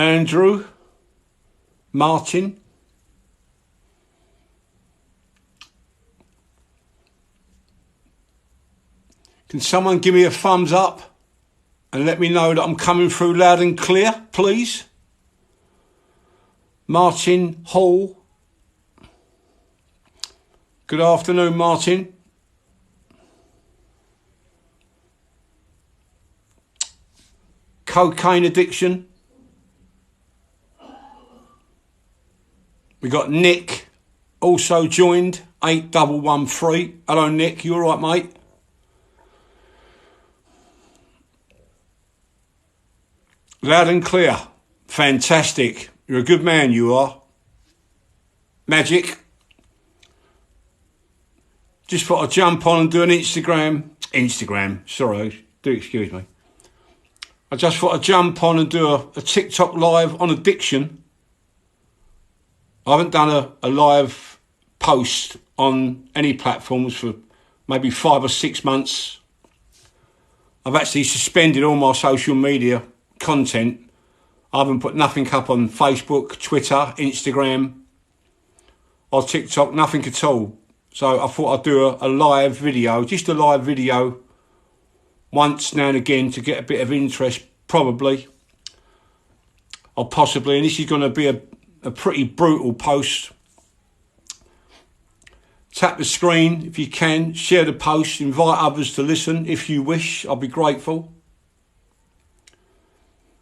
Andrew, Martin, can someone give me a thumbs up and let me know that I'm coming through loud and clear, please? Martin Hall. Good afternoon, Martin. Cocaine addiction. We got Nick also joined, 8113. Hello, Nick. You all right, mate? Loud and clear. Fantastic. You're a good man, you are. Magic. Just thought I'd jump on and do an Instagram. Sorry, do excuse me. I just thought I'd jump on and do a TikTok live on addiction. I haven't done a live post on any platforms for maybe 5 or 6 months. I've actually suspended all my social media content. I haven't put nothing up on Facebook, Twitter, Instagram or TikTok, nothing at all. So I thought I'd do a live video, just a live video once now and again to get a bit of interest, probably or possibly. And this is going to be a pretty brutal post. Tap the screen if you can, share the post, invite others to listen if you wish. I'll be grateful.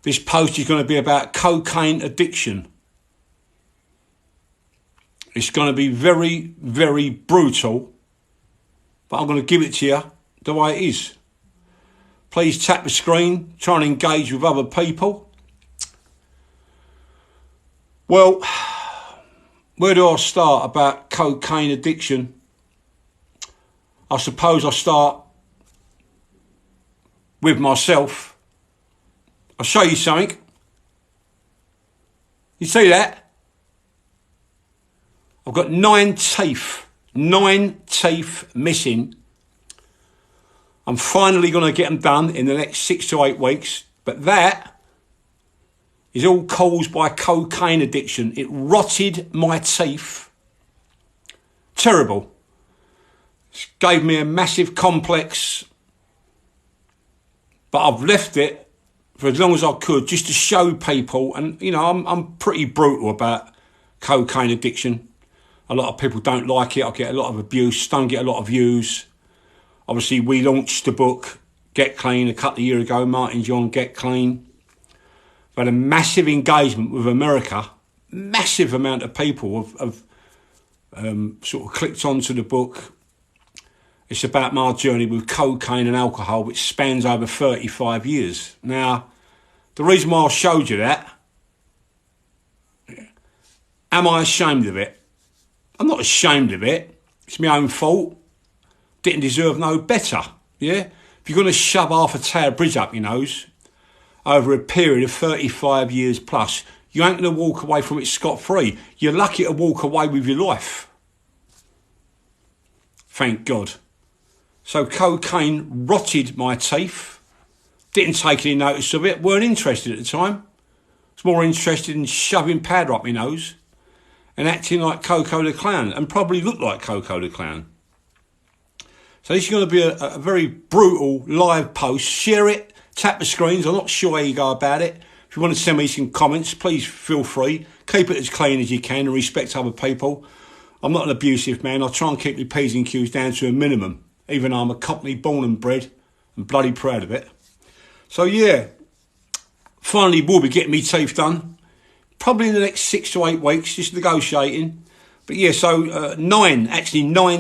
This post is going to be about cocaine addiction. It's going to be very, very brutal, but I'm going to give it to you the way it is. Please tap the screen, try and engage with other people. Well, where do I start about cocaine addiction? I suppose I start with myself. I'll show you something. You see that? I've got 9 teeth. 9 teeth missing. I'm finally going to get them done in the next 6 to 8 weeks. But that is all caused by cocaine addiction. It rotted my teeth. Terrible. It gave me a massive complex. But I've left it for as long as I could, just to show people. And, you know, I'm pretty brutal about cocaine addiction. A lot of people don't like it. I get a lot of abuse, don't get a lot of views. Obviously, we launched the book, Get Clean, a couple of years ago, Martin John, Get Clean. But a massive engagement with America. Massive amount of people have sort of clicked onto the book. It's about my journey with cocaine and alcohol, which spans over 35 years. Now, the reason why I showed you that, am I ashamed of it? I'm not ashamed of it. It's my own fault. Didn't deserve no better, yeah? If you're going to shove half a Tower Bridge up your nose over a period of 35 years plus, you ain't going to walk away from it scot-free. You're lucky to walk away with your life. Thank God. So cocaine rotted my teeth. Didn't take any notice of it. Weren't interested at the time. Was more interested in shoving powder up my nose and acting like Coco the Clown, and probably looked like Coco the Clown. So this is going to be a very brutal live post. Share it. Tap the screens. I'm not sure how you go about it. If you want to send me some comments, please feel free. Keep it as clean as you can and respect other people. I'm not an abusive man. I try and keep the P's and Q's down to a minimum, even though I'm a Cockney born and bred and bloody proud of it. So yeah, finally will be getting me teeth done. Probably in the next 6 to 8 weeks, just negotiating. But yeah, so 9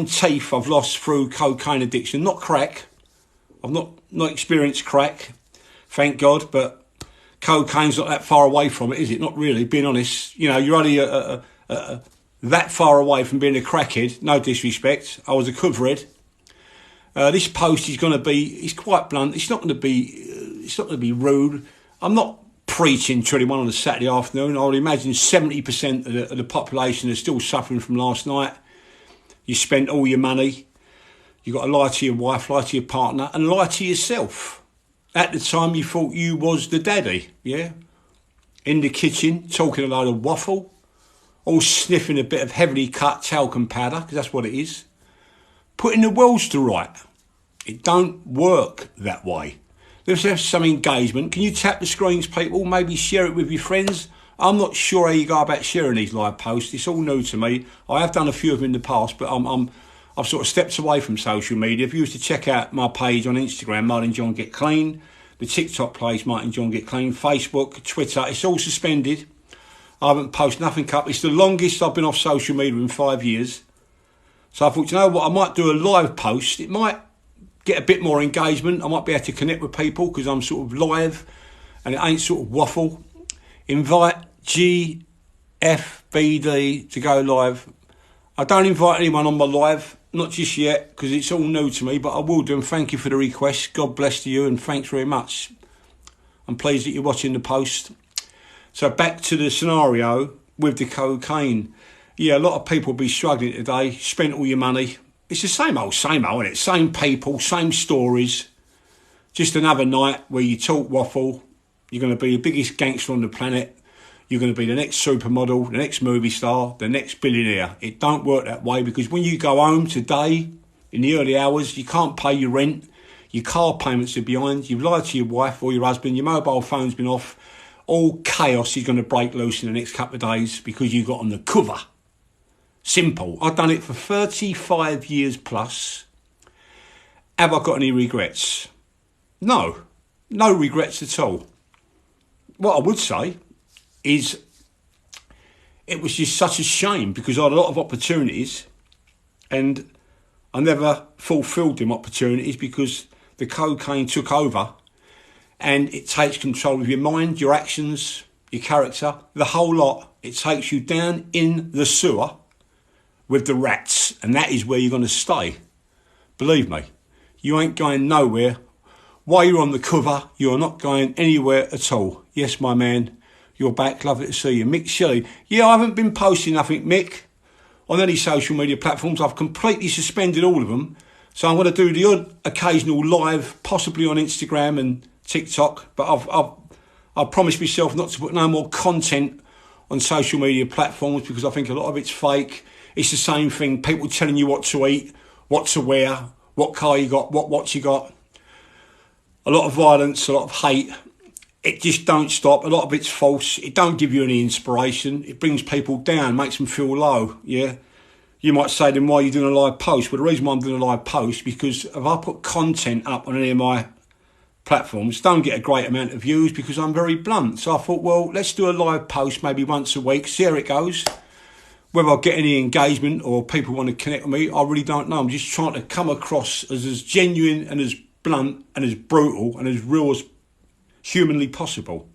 teeth I've lost through cocaine addiction. Not crack. I've not experienced crack, thank God, but cocaine's not that far away from it, is it? Not really, being honest. You know, you're only that far away from being a crackhead. No disrespect. I was a coverhead. This post is going to be, it's quite blunt. It's not going to be rude. I'm not preaching to anyone on a Saturday afternoon. I would imagine 70% of the population is still suffering from last night. You spent all your money. You got to lie to your wife, lie to your partner, and lie to yourself. At the time, you thought you was the daddy, yeah? in the kitchen talking a load of waffle, all sniffing a bit of heavily cut talcum powder, because that's what it is, putting the worlds to right. It don't work that way. Let's have some engagement. Can you tap the screens, people? Maybe share it with your friends. I'm not sure how you go about sharing these live posts. It's all new to me. I have done a few of them in the past, but I've sort of stepped away from social media. If you was to check out my page on Instagram, Martin John Get Clean, the TikTok page, Martin John Get Clean, Facebook, Twitter, it's all suspended. I haven't posted nothing up. It's the longest I've been off social media in 5 years. So I thought, you know what, I might do a live post. It might get a bit more engagement. I might be able to connect with people because I'm sort of live and it ain't sort of waffle. Invite GFBD to go live. I don't invite anyone on my live, not just yet, because it's all new to me, but I will do, and thank you for the request. God bless to you, and thanks very much. I'm pleased that you're watching the post. So back to the scenario with the cocaine. Yeah, a lot of people will be struggling today, spent all your money. It's the same old, isn't it? Same people, same stories. Just another night where you talk waffle. You're going to be the biggest gangster on the planet. You're going to be the next supermodel, the next movie star, the next billionaire. It don't work that way, because when you go home today, in the early hours, you can't pay your rent, your car payments are behind, you've lied to your wife or your husband, your mobile phone's been off. All chaos is going to break loose in the next couple of days because you got on the cover. Simple. I've done it for 35 years plus. Have I got any regrets? No. No regrets at all. What I would say is it was just such a shame, because I had a lot of opportunities and I never fulfilled them opportunities because the cocaine took over, and it takes control of your mind, your actions, your character, the whole lot. It takes you down in the sewer with the rats, and that is where you're going to stay. Believe me, you ain't going nowhere. While you're on the cover, you're not going anywhere at all. Yes, my man. You're back, lovely to see you. Mick Shelley. Yeah, I haven't been posting nothing, Mick, on any social media platforms. I've completely suspended all of them. So I'm going to do the odd occasional live, possibly on Instagram and TikTok. But I've promised myself not to put no more content on social media platforms, because I think a lot of it's fake. It's the same thing. People telling you what to eat, what to wear, what car you got, what watch you got. A lot of violence, a lot of hate. It just don't stop. A lot of it's false. It don't give you any inspiration. It brings people down, makes them feel low, yeah? You might say, then why are you doing a live post? Well, the reason why I'm doing a live post, because if I put content up on any of my platforms, don't get a great amount of views because I'm very blunt. So I thought, well, let's do a live post maybe once a week, see how it goes. Whether I get any engagement or people want to connect with me, I really don't know. I'm just trying to come across as genuine and as blunt and as brutal and as real as humanly possible.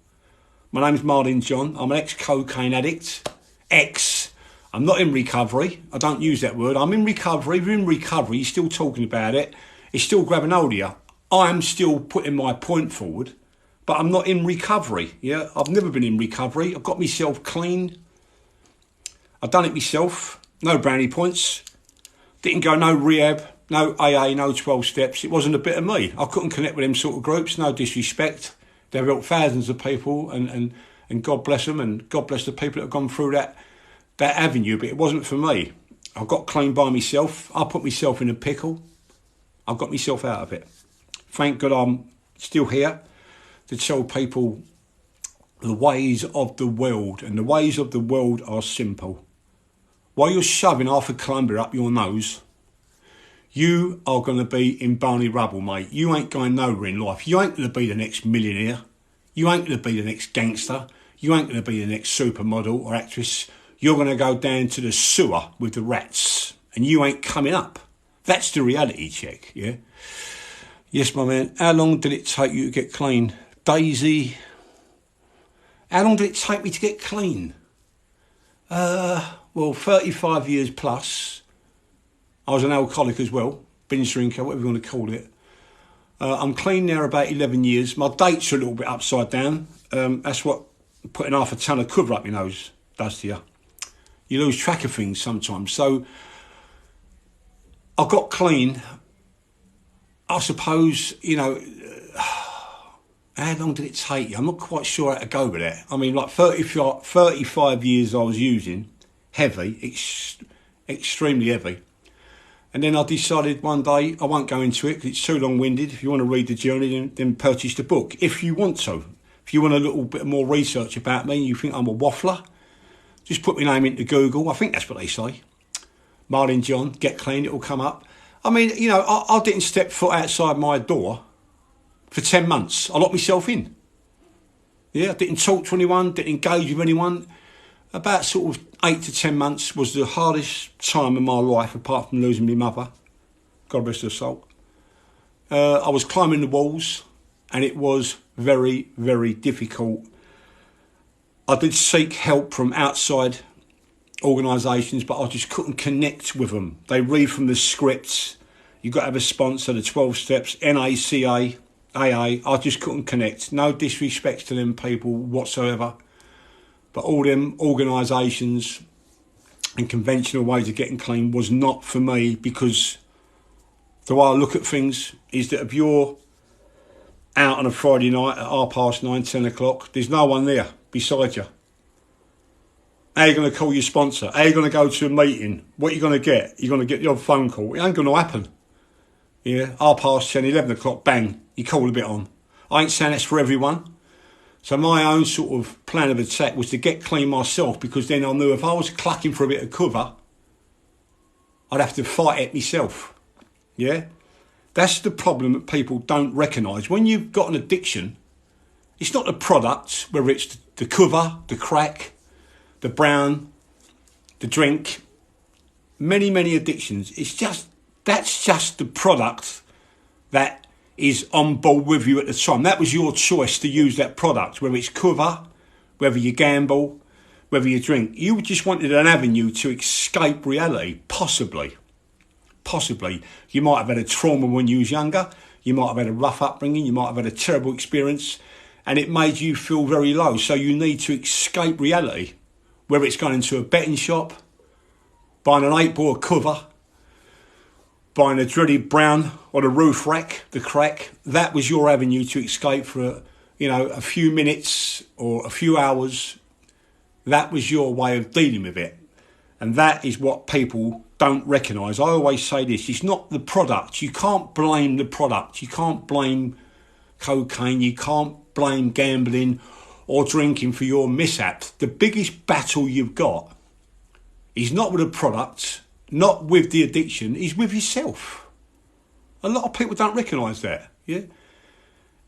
My name's Martin John. I'm an ex-cocaine addict. I'm not in recovery. I don't use that word. I'm in recovery. If you're in recovery, you're still talking about it. It's still grabbing hold of you. I'm still putting my point forward, but I'm not in recovery. Yeah, I've never been in recovery. I've got myself clean. I've done it myself. No brownie points. Didn't go no rehab, no AA, no 12 steps. It wasn't a bit of me. I couldn't connect with them sort of groups. No disrespect. They've helped thousands of people, and God bless them, and God bless the people that have gone through that avenue, but it wasn't for me. I got clean by myself. I put myself in a pickle. I got myself out of it. Thank God I'm still here to tell people the ways of the world, and the ways of the world are simple. While you're shoving half a Columbia up your nose, you are going to be in bony rubble, mate. You ain't going nowhere in life. You ain't going to be the next millionaire. You ain't going to be the next gangster. You ain't going to be the next supermodel or actress. You're going to go down to the sewer with the rats, and you ain't coming up. That's the reality check, yeah? Yes, my man. How long did it take you to get clean? Daisy. How long did it take me to get clean? Well, 35 years plus. I was an alcoholic as well, binge drinker, whatever you want to call it. I'm clean now about 11 years. My dates are a little bit upside down. That's what putting half a ton of cover up your nose does to you. You lose track of things sometimes. So I got clean. I suppose, you know, How long did it take you? I'm not quite sure how to go with that. I mean, like 35 years I was using, heavy, extremely heavy. And then I decided one day, I won't go into it because it's too long-winded. If you want to read the journey, then purchase the book. If you want to. If you want a little bit more research about me and you think I'm a waffler, just put my name into Google. I think that's what they say. Marlin John, get clean, it'll come up. I mean, you know, I didn't step foot outside my door for 10 months. I locked myself in. Yeah, I didn't talk to anyone, didn't engage with anyone. About sort of 8 to 10 months was the hardest time of my life, apart from losing my mother. God rest her soul. I was climbing the walls, and it was very, very difficult. I did seek help from outside organisations, but I just couldn't connect with them. They read from the scripts. You've got to have a sponsor, the 12 steps, NACA, AA. I just couldn't connect. No disrespect to them people whatsoever. But all them organisations and conventional ways of getting clean was not for me, because the way I look at things is that if you're out on a Friday night at 9:30, 10 o'clock, there's no one there beside you. How are you going to call your sponsor? How are you going to go to a meeting? What are you going to get? You're going to get your phone call. It ain't going to happen. Yeah, 10:30, 11 o'clock, bang, you call a bit on. I ain't saying that's for everyone. So my own sort of plan of attack was to get clean myself, because then I knew if I was clucking for a bit of cover, I'd have to fight it myself. Yeah? That's the problem that people don't recognise. When you've got an addiction, it's not the product, whether it's the cover, the crack, the brown, the drink, many, many addictions. That's just the product that is on board with you at the time. That was your choice to use that product, whether it's cover, whether you gamble, whether you drink. You just wanted an avenue to escape reality, possibly. You might have had a trauma when you was younger. You might have had a rough upbringing. You might have had a terrible experience, and it made you feel very low. So you need to escape reality, whether it's going into a betting shop, buying an 8-ball cover, buying a dreaded brown or the roof rack, the crack. That was your avenue to escape for a few minutes or a few hours. That was your way of dealing with it. And that is what people don't recognise. I always say this, it's not the product. You can't blame the product. You can't blame cocaine. You can't blame gambling or drinking for your mishaps. The biggest battle you've got is not with the product, not with the addiction, is with yourself. A lot of people don't recognise that. Yeah.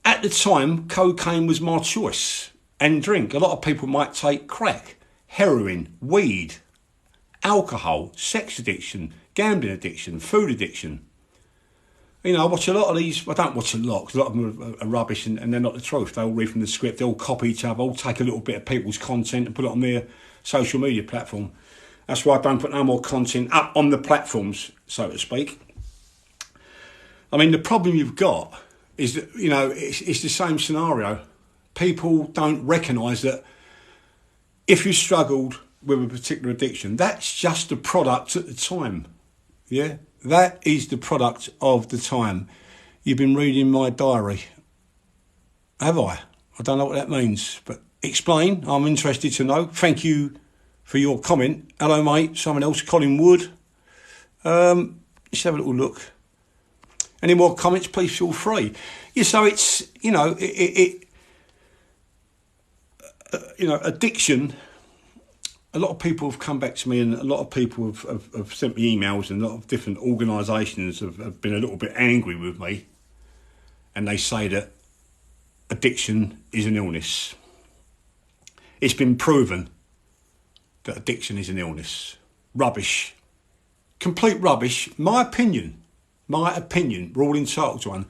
At the time, cocaine was my choice, and drink. A lot of people might take crack, heroin, weed, alcohol, sex addiction, gambling addiction, food addiction. I watch a lot of these. I don't watch a lot, because a lot of them are rubbish and they're not the truth. They all read from the script, they all copy each other, all take a little bit of people's content and put it on their social media platform. That's why I don't put no more content up on the platforms, so to speak. I mean, the problem you've got is that, it's the same scenario. People don't recognise that if you struggled with a particular addiction, that's just the product at the time. Yeah, that is the product of the time. You've been reading my diary. Have I? I don't know what that means, but explain. I'm interested to know. Thank you for your comment. Hello, mate. Someone else, Colin Wood. Let's have a little look. Any more comments, please feel free. Yeah, so it's, addiction. A lot of people have come back to me, and a lot of people have sent me emails, and a lot of different organisations have been a little bit angry with me. And they say that addiction is an illness. It's been proven that addiction is an illness. Rubbish. Complete rubbish. My opinion, we're all entitled to one.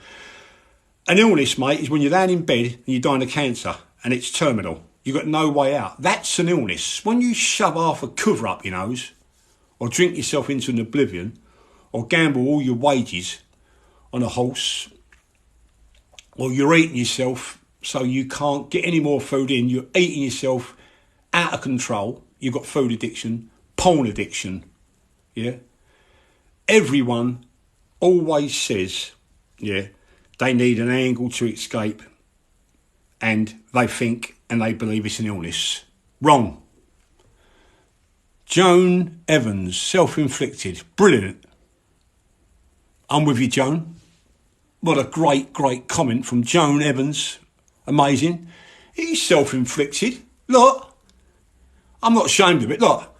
An illness, mate, is when you're down in bed and you're dying of cancer and it's terminal. You've got no way out. That's an illness. When you shove half a cover up your nose, or drink yourself into an oblivion, or gamble all your wages on a horse, or you're eating yourself so you can't get any more food in, you're eating yourself out of control. You've got food addiction, porn addiction, yeah? Everyone always says, yeah, they need an angle to escape. and they think and they believe it's an illness. Wrong. Joan Evans, self-inflicted. Brilliant. I'm with you, Joan. What a great, great comment from Joan Evans. Amazing. He's self-inflicted. Look, I'm not ashamed of it. Look,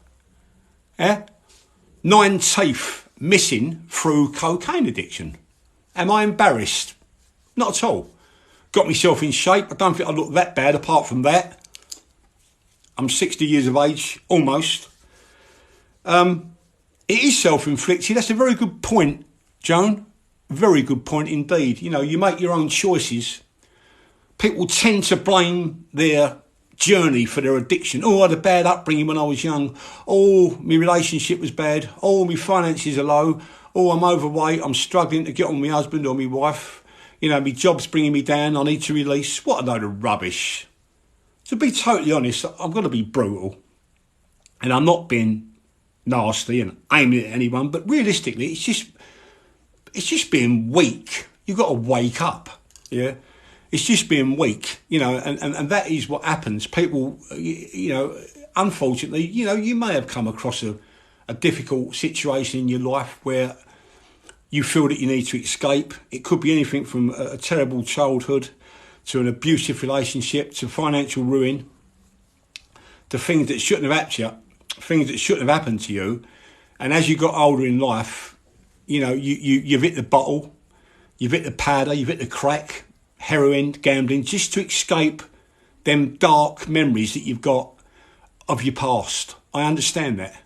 yeah, 9 teeth missing through cocaine addiction. Am I embarrassed? Not at all. Got myself in shape. I don't think I look that bad apart from that. I'm 60 years of age, almost. It is self-inflicted. That's a very good point, Joan. Very good point indeed. You know, you make your own choices. People tend to blame their journey for their addiction. Oh, I had a bad upbringing when I was young. Oh, my relationship was bad. Oh, my finances are low. Oh, I'm overweight. I'm struggling to get on my husband or my wife. You know, my job's bringing me down. I need to release. What a load of rubbish. To be totally honest, I'm going to be brutal. And I'm not being nasty and aiming at anyone. But realistically, it's just being weak. You've got to wake up. Yeah. It's just being weak, you know, and that is what happens. People, you know, unfortunately, you know, you may have come across a difficult situation in your life where you feel that you need to escape. It could be anything from a terrible childhood to an abusive relationship to financial ruin to things that shouldn't have happened to you, things that shouldn't have happened to you. And as you got older in life, you know, you've hit the bottle, you've hit the powder, you've hit the crack, heroin, gambling, just to escape them dark memories that you've got of your past. I understand that.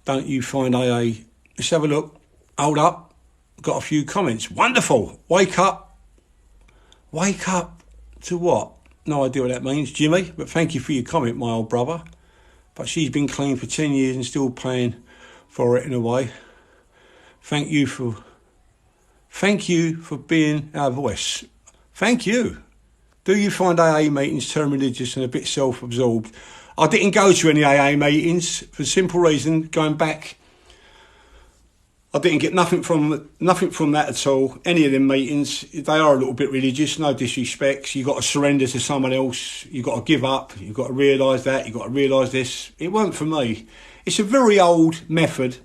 Don't you find AA? Let's have a look. Hold up. Got a few comments. Wonderful. Wake up. Wake up to what? No idea what that means, Jimmy, but thank you for your comment, my old brother. But she's been clean for 10 years and still paying for it in a way. Thank you for being our voice. Thank you. Do you find AA meetings too religious and a bit self-absorbed? I didn't go to any AA meetings for the simple reason, going back, I didn't get nothing from that at all. Any of them meetings, they are a little bit religious, no disrespect. You've got to surrender to someone else. You've got to give up. You've got to realise that. You've got to realise this. It weren't for me. It's a very old method.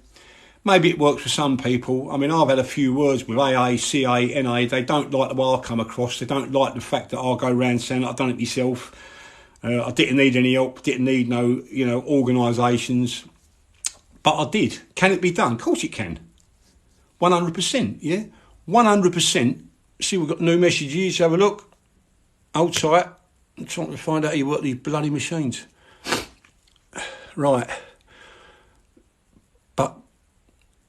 Maybe it works for some people. I mean, I've had a few words with AA, CA, NA. They don't like the way I come across. They don't like the fact that I'll go around saying I've done it myself. I didn't need any help. Didn't need no, you know, organisations. But I did. Can it be done? Of course it can. 100%, yeah? 100%. See, we've got new messages. Have a look. Hold tight. I'm trying to find out how you work these bloody machines. Right. But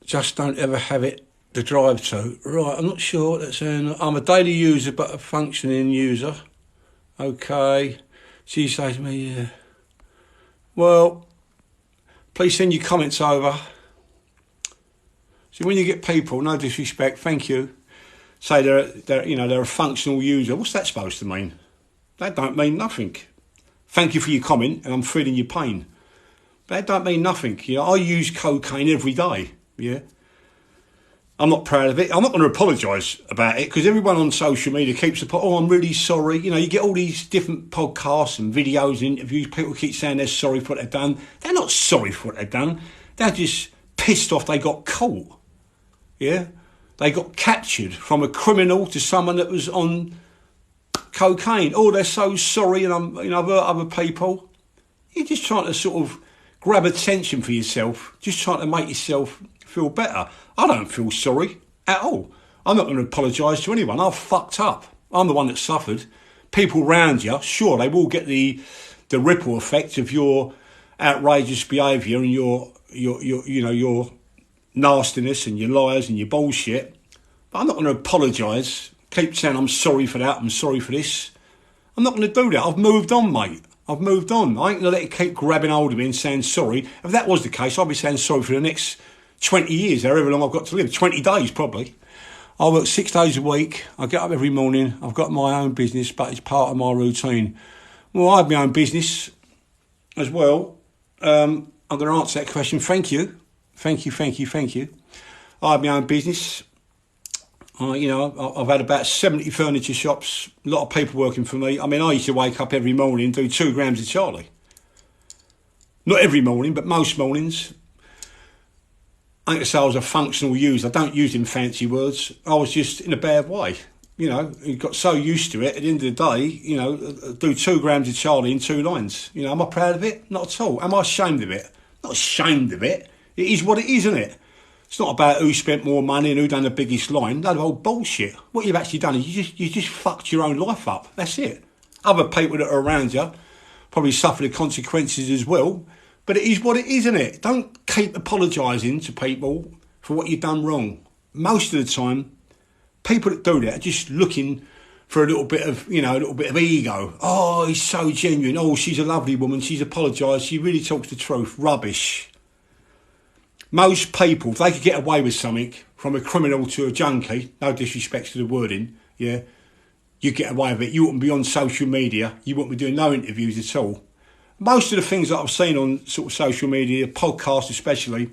just don't ever have it to drive to. Right, I'm not sure what that's saying. I'm a daily user, but a functioning user. Okay. She says to me, yeah. Well, please send your comments over. See, when you get people, no disrespect, thank you, say they're a functional user, what's that supposed to mean? That don't mean nothing. Thank you for your comment, and I'm feeling your pain. That don't mean nothing. You know, I use cocaine every day. Yeah, I'm not proud of it. I'm not going to apologise about it because everyone on social media keeps oh, I'm really sorry. You know, you get all these different podcasts and videos and interviews. People keep saying they're sorry for what they've done. They're not sorry for what they've done. They're just pissed off they got caught. Yeah, they got captured from a criminal to someone that was on cocaine. Oh, they're so sorry, and I've hurt other people. You're just trying to sort of grab attention for yourself, just trying to make yourself feel better. I don't feel sorry at all. I'm not going to apologise to anyone. I've fucked up. I'm the one that suffered. People around you, sure, they will get the ripple effect of your outrageous behaviour and your nastiness and your lies and your bullshit. But I'm not going to apologise. Keep saying I'm sorry for that. I'm sorry for this. I'm not going to do that. I've moved on, mate. I've moved on. I ain't going to let it keep grabbing hold of me and saying sorry. If that was the case, I'd be saying sorry for the next 20 years, however long I've got to live. 20 days, probably. I work 6 days a week. I get up every morning. I've got my own business, but it's part of my routine. Well, I have my own business as well. I'm going to answer that question. Thank you. Thank you. I have my own business. I've had about 70 furniture shops, a lot of people working for me. I mean, I used to wake up every morning and do 2 grams of Charlie. Not every morning, but most mornings. I think I was a functional user. I don't use in fancy words. I was just in a bad way. You got so used to it, at the end of the day, do 2 grams of Charlie in 2 lines. Am I proud of it? Not at all. Am I ashamed of it? Not ashamed of it. It is what it is, isn't it? It's not about who spent more money and who done the biggest line. Load of old bullshit. What you've actually done is you just fucked your own life up. That's it. Other people that are around you probably suffer the consequences as well. But it is what it is, isn't it? Don't keep apologising to people for what you've done wrong. Most of the time, people that do that are just looking for a little bit of ego. Oh, he's so genuine. Oh, she's a lovely woman. She's apologised. She really talks the truth. Rubbish. Most people, if they could get away with something, from a criminal to a junkie, no disrespect to the wording, yeah, you get away with it. You wouldn't be on social media. You wouldn't be doing no interviews at all. Most of the things that I've seen on sort of social media, podcasts especially,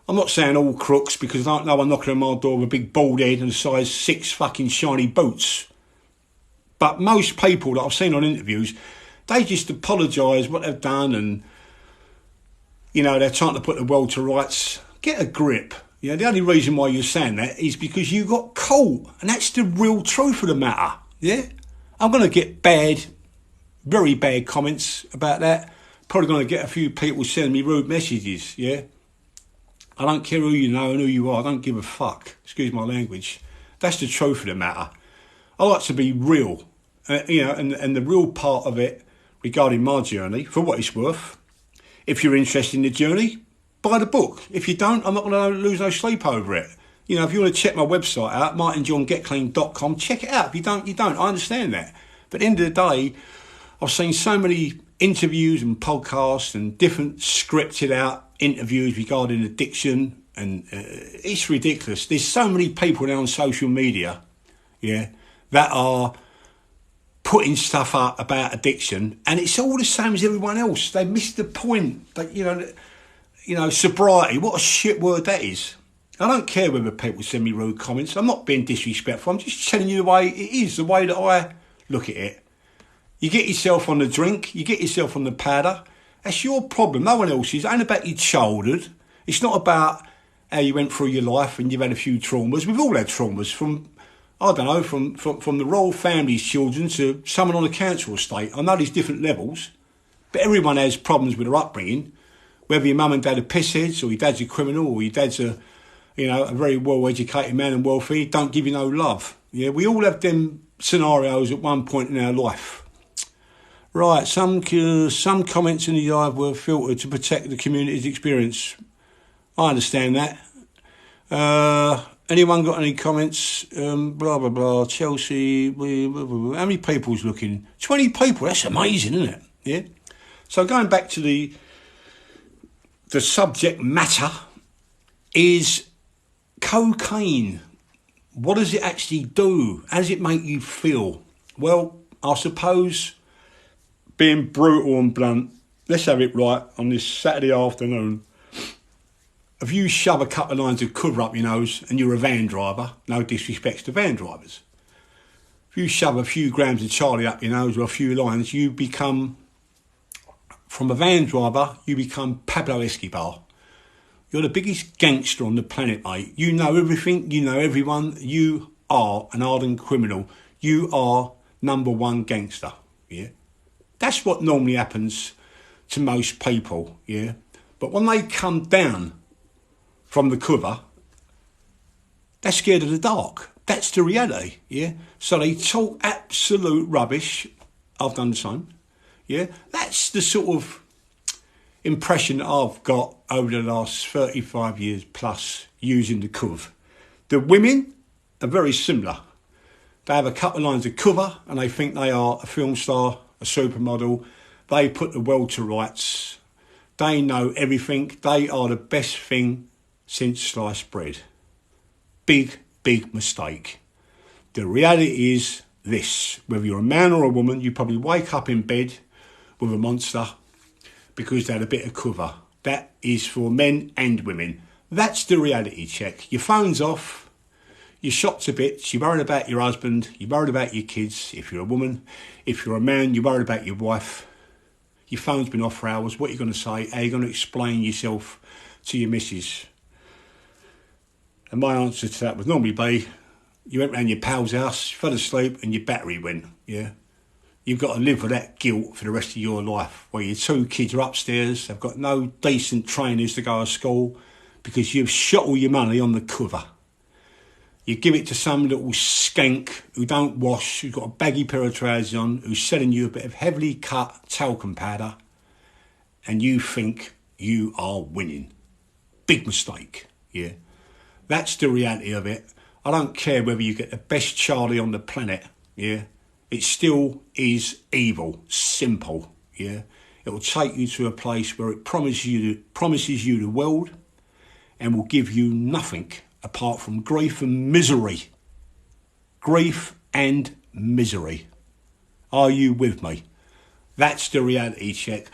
I'm not saying all crooks, because I don't know I'm knocking on my door with a big bald head and a size 6 fucking shiny boots. But most people that I've seen on interviews, they just apologise what they've done, and they're trying to put the world to rights. Get a grip. The only reason why you're saying that is because you got caught, and that's the real truth of the matter. Yeah, I'm going to get very bad comments about that. Probably going to get a few people sending me rude messages. Yeah, I don't care who you know and who you are. I don't give a fuck. Excuse my language. That's the truth of the matter. I like to be real, and the real part of it regarding my journey, for what it's worth. If you're interested in the journey, buy the book. If you don't, I'm not going to lose no sleep over it. If you want to check my website out, martinjohngetclean.com, check it out. If you don't, you don't. I understand that. But at the end of the day, I've seen so many interviews and podcasts and different scripted out interviews regarding addiction, and it's ridiculous. There's so many people now on social media, yeah, that are putting stuff up about addiction, and it's all the same as everyone else. They missed the point. Sobriety, what a shit word that is. I don't care whether people send me rude comments. I'm not being disrespectful. I'm just telling you the way it is, the way that I look at it. You get yourself on the drink, you get yourself on the powder. That's your problem, no one else's. It ain't about your childhood. It's not about how you went through your life and you've had a few traumas. We've all had traumas, from the royal family's children to someone on a council estate. I know there's different levels, but everyone has problems with their upbringing. Whether your mum and dad are pissheads, or your dad's a criminal, or your dad's a very well-educated man and wealthy, don't give you no love. Yeah, we all have them scenarios at one point in our life. Right, some comments in the yard were filtered to protect the community's experience. I understand that. Anyone got any comments? Blah, blah, blah. Chelsea. Blah, blah, blah. How many people's looking? 20 people. That's amazing, isn't it? Yeah. So going back to the subject matter is cocaine. What does it actually do? How does it make you feel? Well, I suppose, being brutal and blunt, let's have it right on this Saturday afternoon. If you shove a couple of lines of cover up your nose and you're a van driver, no disrespect to van drivers, if you shove a few grams of Charlie up your nose or a few lines, you become, from a van driver, you become Pablo Escobar. You're the biggest gangster on the planet, mate. You know everything, you know everyone. You are an ardent criminal. You are number one gangster, yeah? That's what normally happens to most people, yeah? But when they come down from the cover, they're scared of the dark. That's the reality, yeah? So they talk absolute rubbish. I've done the same, yeah? That's the sort of impression that I've got over the last 35 years plus using the cover. The women are very similar. They have a couple of lines of cover and they think they are a film star, a supermodel. They put the world to rights. They know everything. They are the best thing since sliced bread. Big, big mistake. The reality is this. Whether you're a man or a woman, you probably wake up in bed with a monster because they had a bit of cover. That is for men and women. That's the reality check. Your phone's off. You're shot to bits, you're worried about your husband, you're worried about your kids, if you're a woman. If you're a man, you're worried about your wife. Your phone's been off for hours, what are you going to say? How are you going to explain yourself to your missus? And my answer to that would normally be, you went round your pal's house, fell asleep and your battery went, yeah? You've got to live with that guilt for the rest of your life, where your two kids are upstairs, they've got no decent trainers to go to school because you've shot all your money on the cover. You give it to some little skank who don't wash, who's got a baggy pair of trousers on, who's selling you a bit of heavily cut talcum powder, and you think you are winning. Big mistake, yeah? That's the reality of it. I don't care whether you get the best Charlie on the planet, yeah? It still is evil, simple, yeah? It will take you to a place where it promises you the world and will give you nothing apart from grief and misery. Grief and misery. Are you with me? That's the reality check.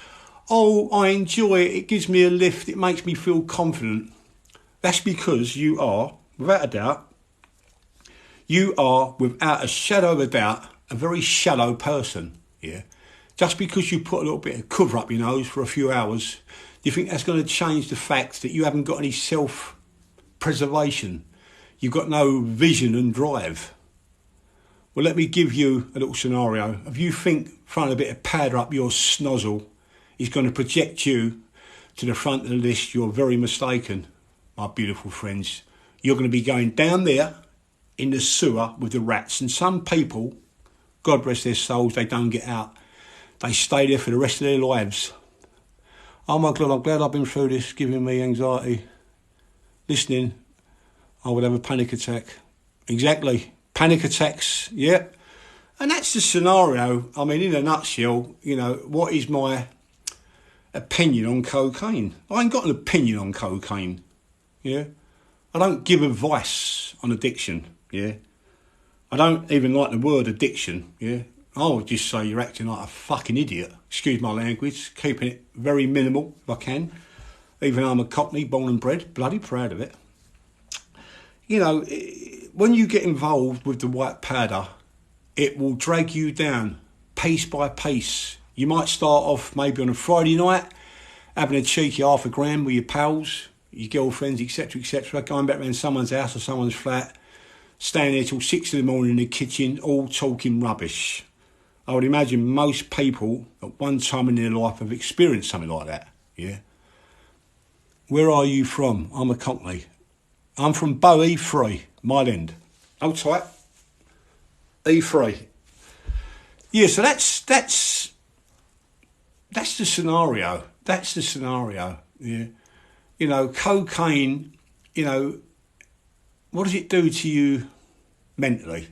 Oh, I enjoy it. It gives me a lift. It makes me feel confident. That's because you are, without a doubt, without a shadow of a doubt, a very shallow person, yeah? Just because you put a little bit of cover up your nose for a few hours, do you think that's going to change the fact that you haven't got any self-preservation? You've got no vision and drive. Well, let me give you a little scenario. If you think throwing a bit of powder up your snozzle is going to project you to the front of the list, you're very mistaken, my beautiful friends. You're going to be going down there in the sewer with the rats. And some people, God rest their souls, they don't get out. They stay there for the rest of their lives. Oh my God, I'm glad I've been through this, giving me anxiety. Listening, I would have a panic attack. Exactly. Panic attacks, yeah. And that's the scenario. I mean, in a nutshell, you know, what is my opinion on cocaine? I ain't got an opinion on cocaine, yeah. I don't give advice on addiction, yeah. I don't even like the word addiction, yeah. I would just say you're acting like a fucking idiot. Excuse my language, keeping it very minimal if I can. Even though I'm a Cockney, born and bred, bloody proud of it. You know, when you get involved with the white powder, it will drag you down piece by piece. You might start off maybe on a Friday night, having a cheeky half a gram with your pals, your girlfriends, etc., going back around someone's house or someone's flat, staying there till 6 in the morning in the kitchen, all talking rubbish. I would imagine most people at one time in their life have experienced something like that, yeah? Where are you from? I'm a Cockney. I'm from Bow E3, Mile End. Hold tight. E3. Yeah, so that's the scenario. That's the scenario, yeah? You know, cocaine, you know, what does it do to you mentally?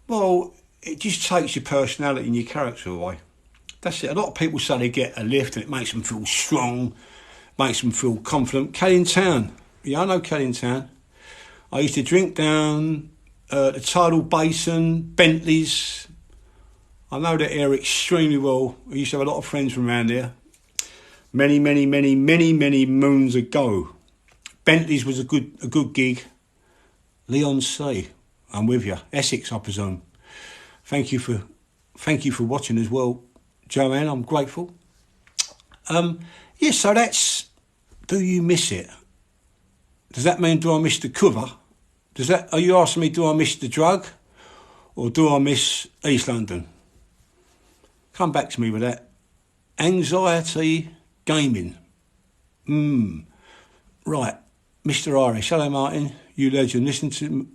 Well, it just takes your personality and your character away. That's it. A lot of people say they get a lift and it makes them feel strong, makes them feel confident. Kelly Town. Yeah, I know Kelly Town. I used to drink down the Tidal Basin, Bentley's. I know that area extremely well. I used to have a lot of friends from around there. Many moons ago. Bentley's was a good gig. Leon C. I'm with you. Essex, I presume. Thank you for watching as well, Joanne. I'm grateful. Yeah, so that's. Do you miss it? Does that mean do I miss the cover? Are you asking me do I miss the drug, or do I miss East London? Come back to me with that. Anxiety gaming. Right, Mr. Irish. Hello, Martin. You legend.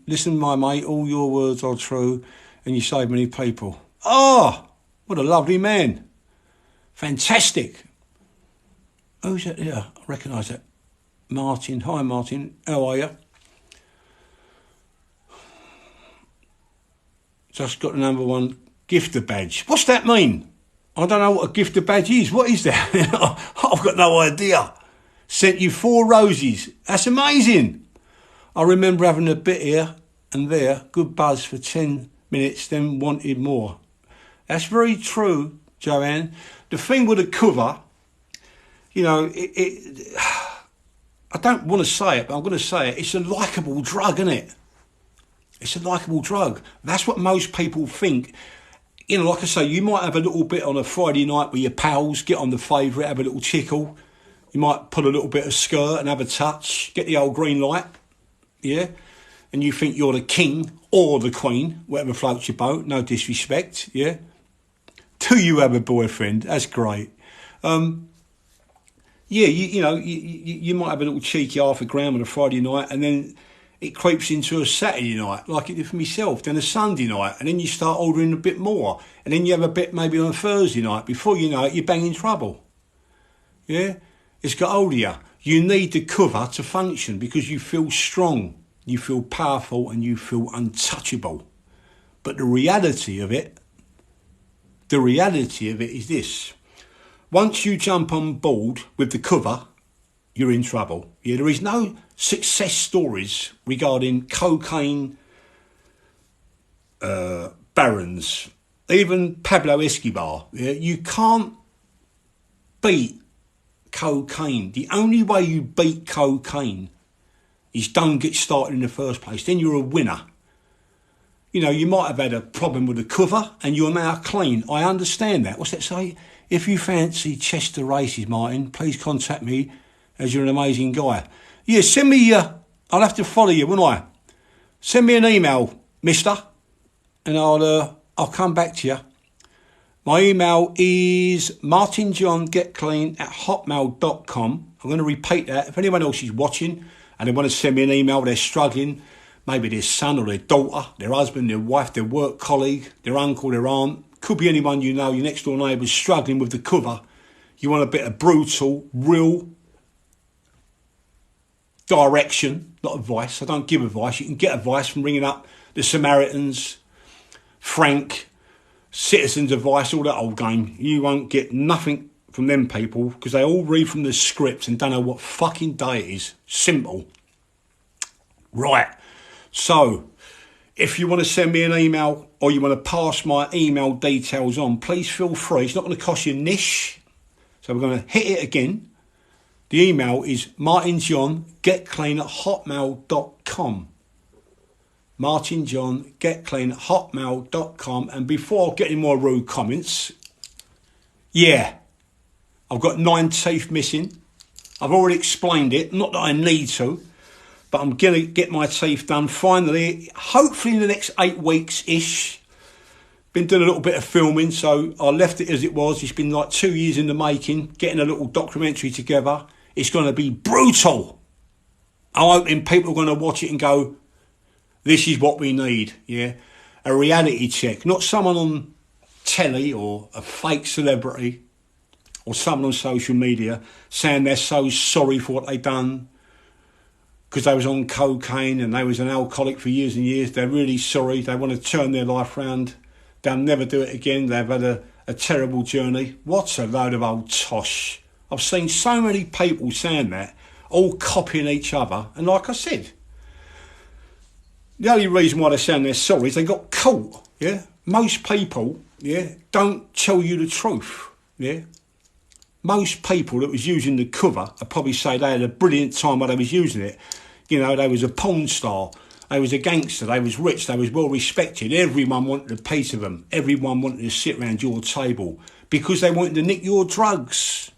Listen, my mate. All your words are true, and you save many people. Oh, what a lovely man. Fantastic. Who's that? Yeah, I recognise that. Martin. Hi, Martin. How are you? Just got the number one gifter badge. What's that mean? I don't know what a gifter badge is. What is that? I've got no idea. Sent you 4 roses. That's amazing. I remember having a bit here and there, good buzz for 10 minutes, then wanted more. That's very true, Joanne. The thing with the cover, you know, I don't want to say it, but I'm going to say it. It's a likeable drug, isn't it? It's a likeable drug. That's what most people think. You know, like I say, you might have a little bit on a Friday night with your pals, get on the favourite, have a little tickle. You might put a little bit of skirt and have a touch, get the old green light, yeah? And you think you're the king or the queen, whatever floats your boat, no disrespect, yeah? Do you have a boyfriend? That's great. Yeah, you might have a little cheeky half a gram on a Friday night, and then it creeps into a Saturday night, like it did for myself, then a Sunday night, and then you start ordering a bit more, and then you have a bit maybe on a Thursday night. Before you know it, you're banging trouble. Yeah? It's got hold of you. You need the cover to function because you feel strong, you feel powerful, and you feel untouchable. But the reality of it is this. Once you jump on board with the cover, you're in trouble. Yeah, there is no success stories regarding cocaine barons, even Pablo Escobar. Yeah, you can't beat cocaine. The only way you beat cocaine is don't get started in the first place. Then you're a winner. You know, you might have had a problem with the cover and you're now clean. I understand that. What's that say? If you fancy Chester races, Martin, please contact me as you're an amazing guy. Yeah, send me, I'll have to follow you, won't I? Send me an email, mister, and I'll come back to you. My email is martinjohngetclean@hotmail.com. I'm going to repeat that. If anyone else is watching and they want to send me an email, they're struggling, maybe their son or their daughter, their husband, their wife, their work colleague, their uncle, their aunt, could be anyone you know, your next door neighbour's struggling with the cover. You want a bit of brutal, real direction, not advice. I don't give advice. You can get advice from ringing up the Samaritans, Frank, Citizens Advice, all that old game. You won't get nothing from them people because they all read from the scripts and don't know what fucking day it is. Simple. Right. So, if you want to send me an email or you want to pass my email details on, please feel free. It's not going to cost you a niche. So we're going to hit it again. The email is martinjohngetclean@hotmail.com. martinjohngetclean@hotmail.com. And before I get any more rude comments, yeah, I've got 9 teeth missing. I've already explained it. Not that I need to. But I'm going to get my teeth done finally, hopefully in the next 8 weeks-ish. Been doing a little bit of filming, so I left it as it was. It's been like 2 years in the making, getting a little documentary together. It's going to be brutal. I'm hoping people are going to watch it and go, this is what we need, yeah? A reality check, not someone on telly or a fake celebrity or someone on social media saying they're so sorry for what they've done, because they was on cocaine and they was an alcoholic for years and years. They're really sorry. They want to turn their life round. They'll never do it again. They've had a terrible journey. What a load of old tosh. I've seen so many people saying that, all copying each other. And like I said, the only reason why they're saying they're sorry is they got caught, yeah? Most people, yeah, don't tell you the truth, yeah? Most people that was using the cover, I probably say they had a brilliant time while they was using it. You know, they was a porn star, they was a gangster, they was rich, they was well respected. Everyone wanted a piece of them. Everyone wanted to sit around your table because they wanted to nick your drugs.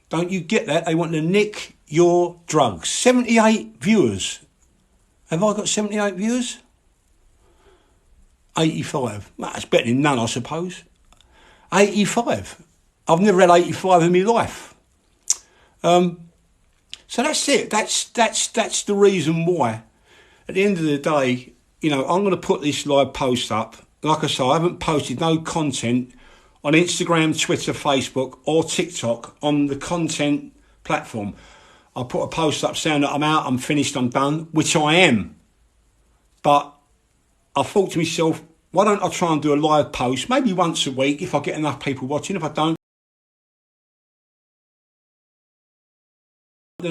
Don't you get that? They wanted to nick your drugs. 78 viewers. Have I got 78 viewers? 85. Well, that's better than none, I suppose. 85. I've never had 85 in my life. So that's it. That's the reason why. At the end of the day, you know, I'm going to put this live post up. Like I say, I haven't posted no content on Instagram, Twitter, Facebook or TikTok on the content platform. I put a post up saying that I'm out, I'm finished, I'm done, which I am. But I thought to myself, why don't I try and do a live post, maybe once a week if I get enough people watching. If I don't,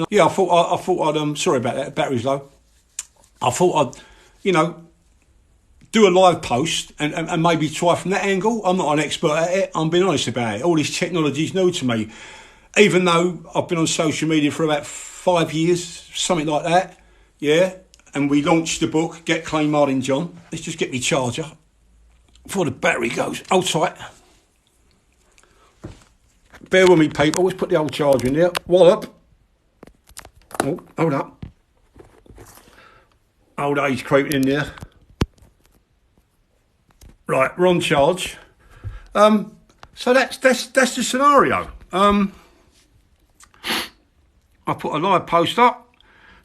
yeah, I thought I'd sorry about that, battery's low. I thought I'd, you know, do a live post and maybe try from that angle. I'm not an expert at it, I'm being honest about it. All this technology is new to me. Even though I've been on social media for about 5 years, something like that, yeah. and we launched the book, Get Clean Martin John. Let's just get me charger before the battery goes. Hold tight. Bear with me, people. Let's put the old charger in there. Wallop. Oh, hold up. Old age creeping in there. Right, we're on charge. So that's the scenario. I put a live post up,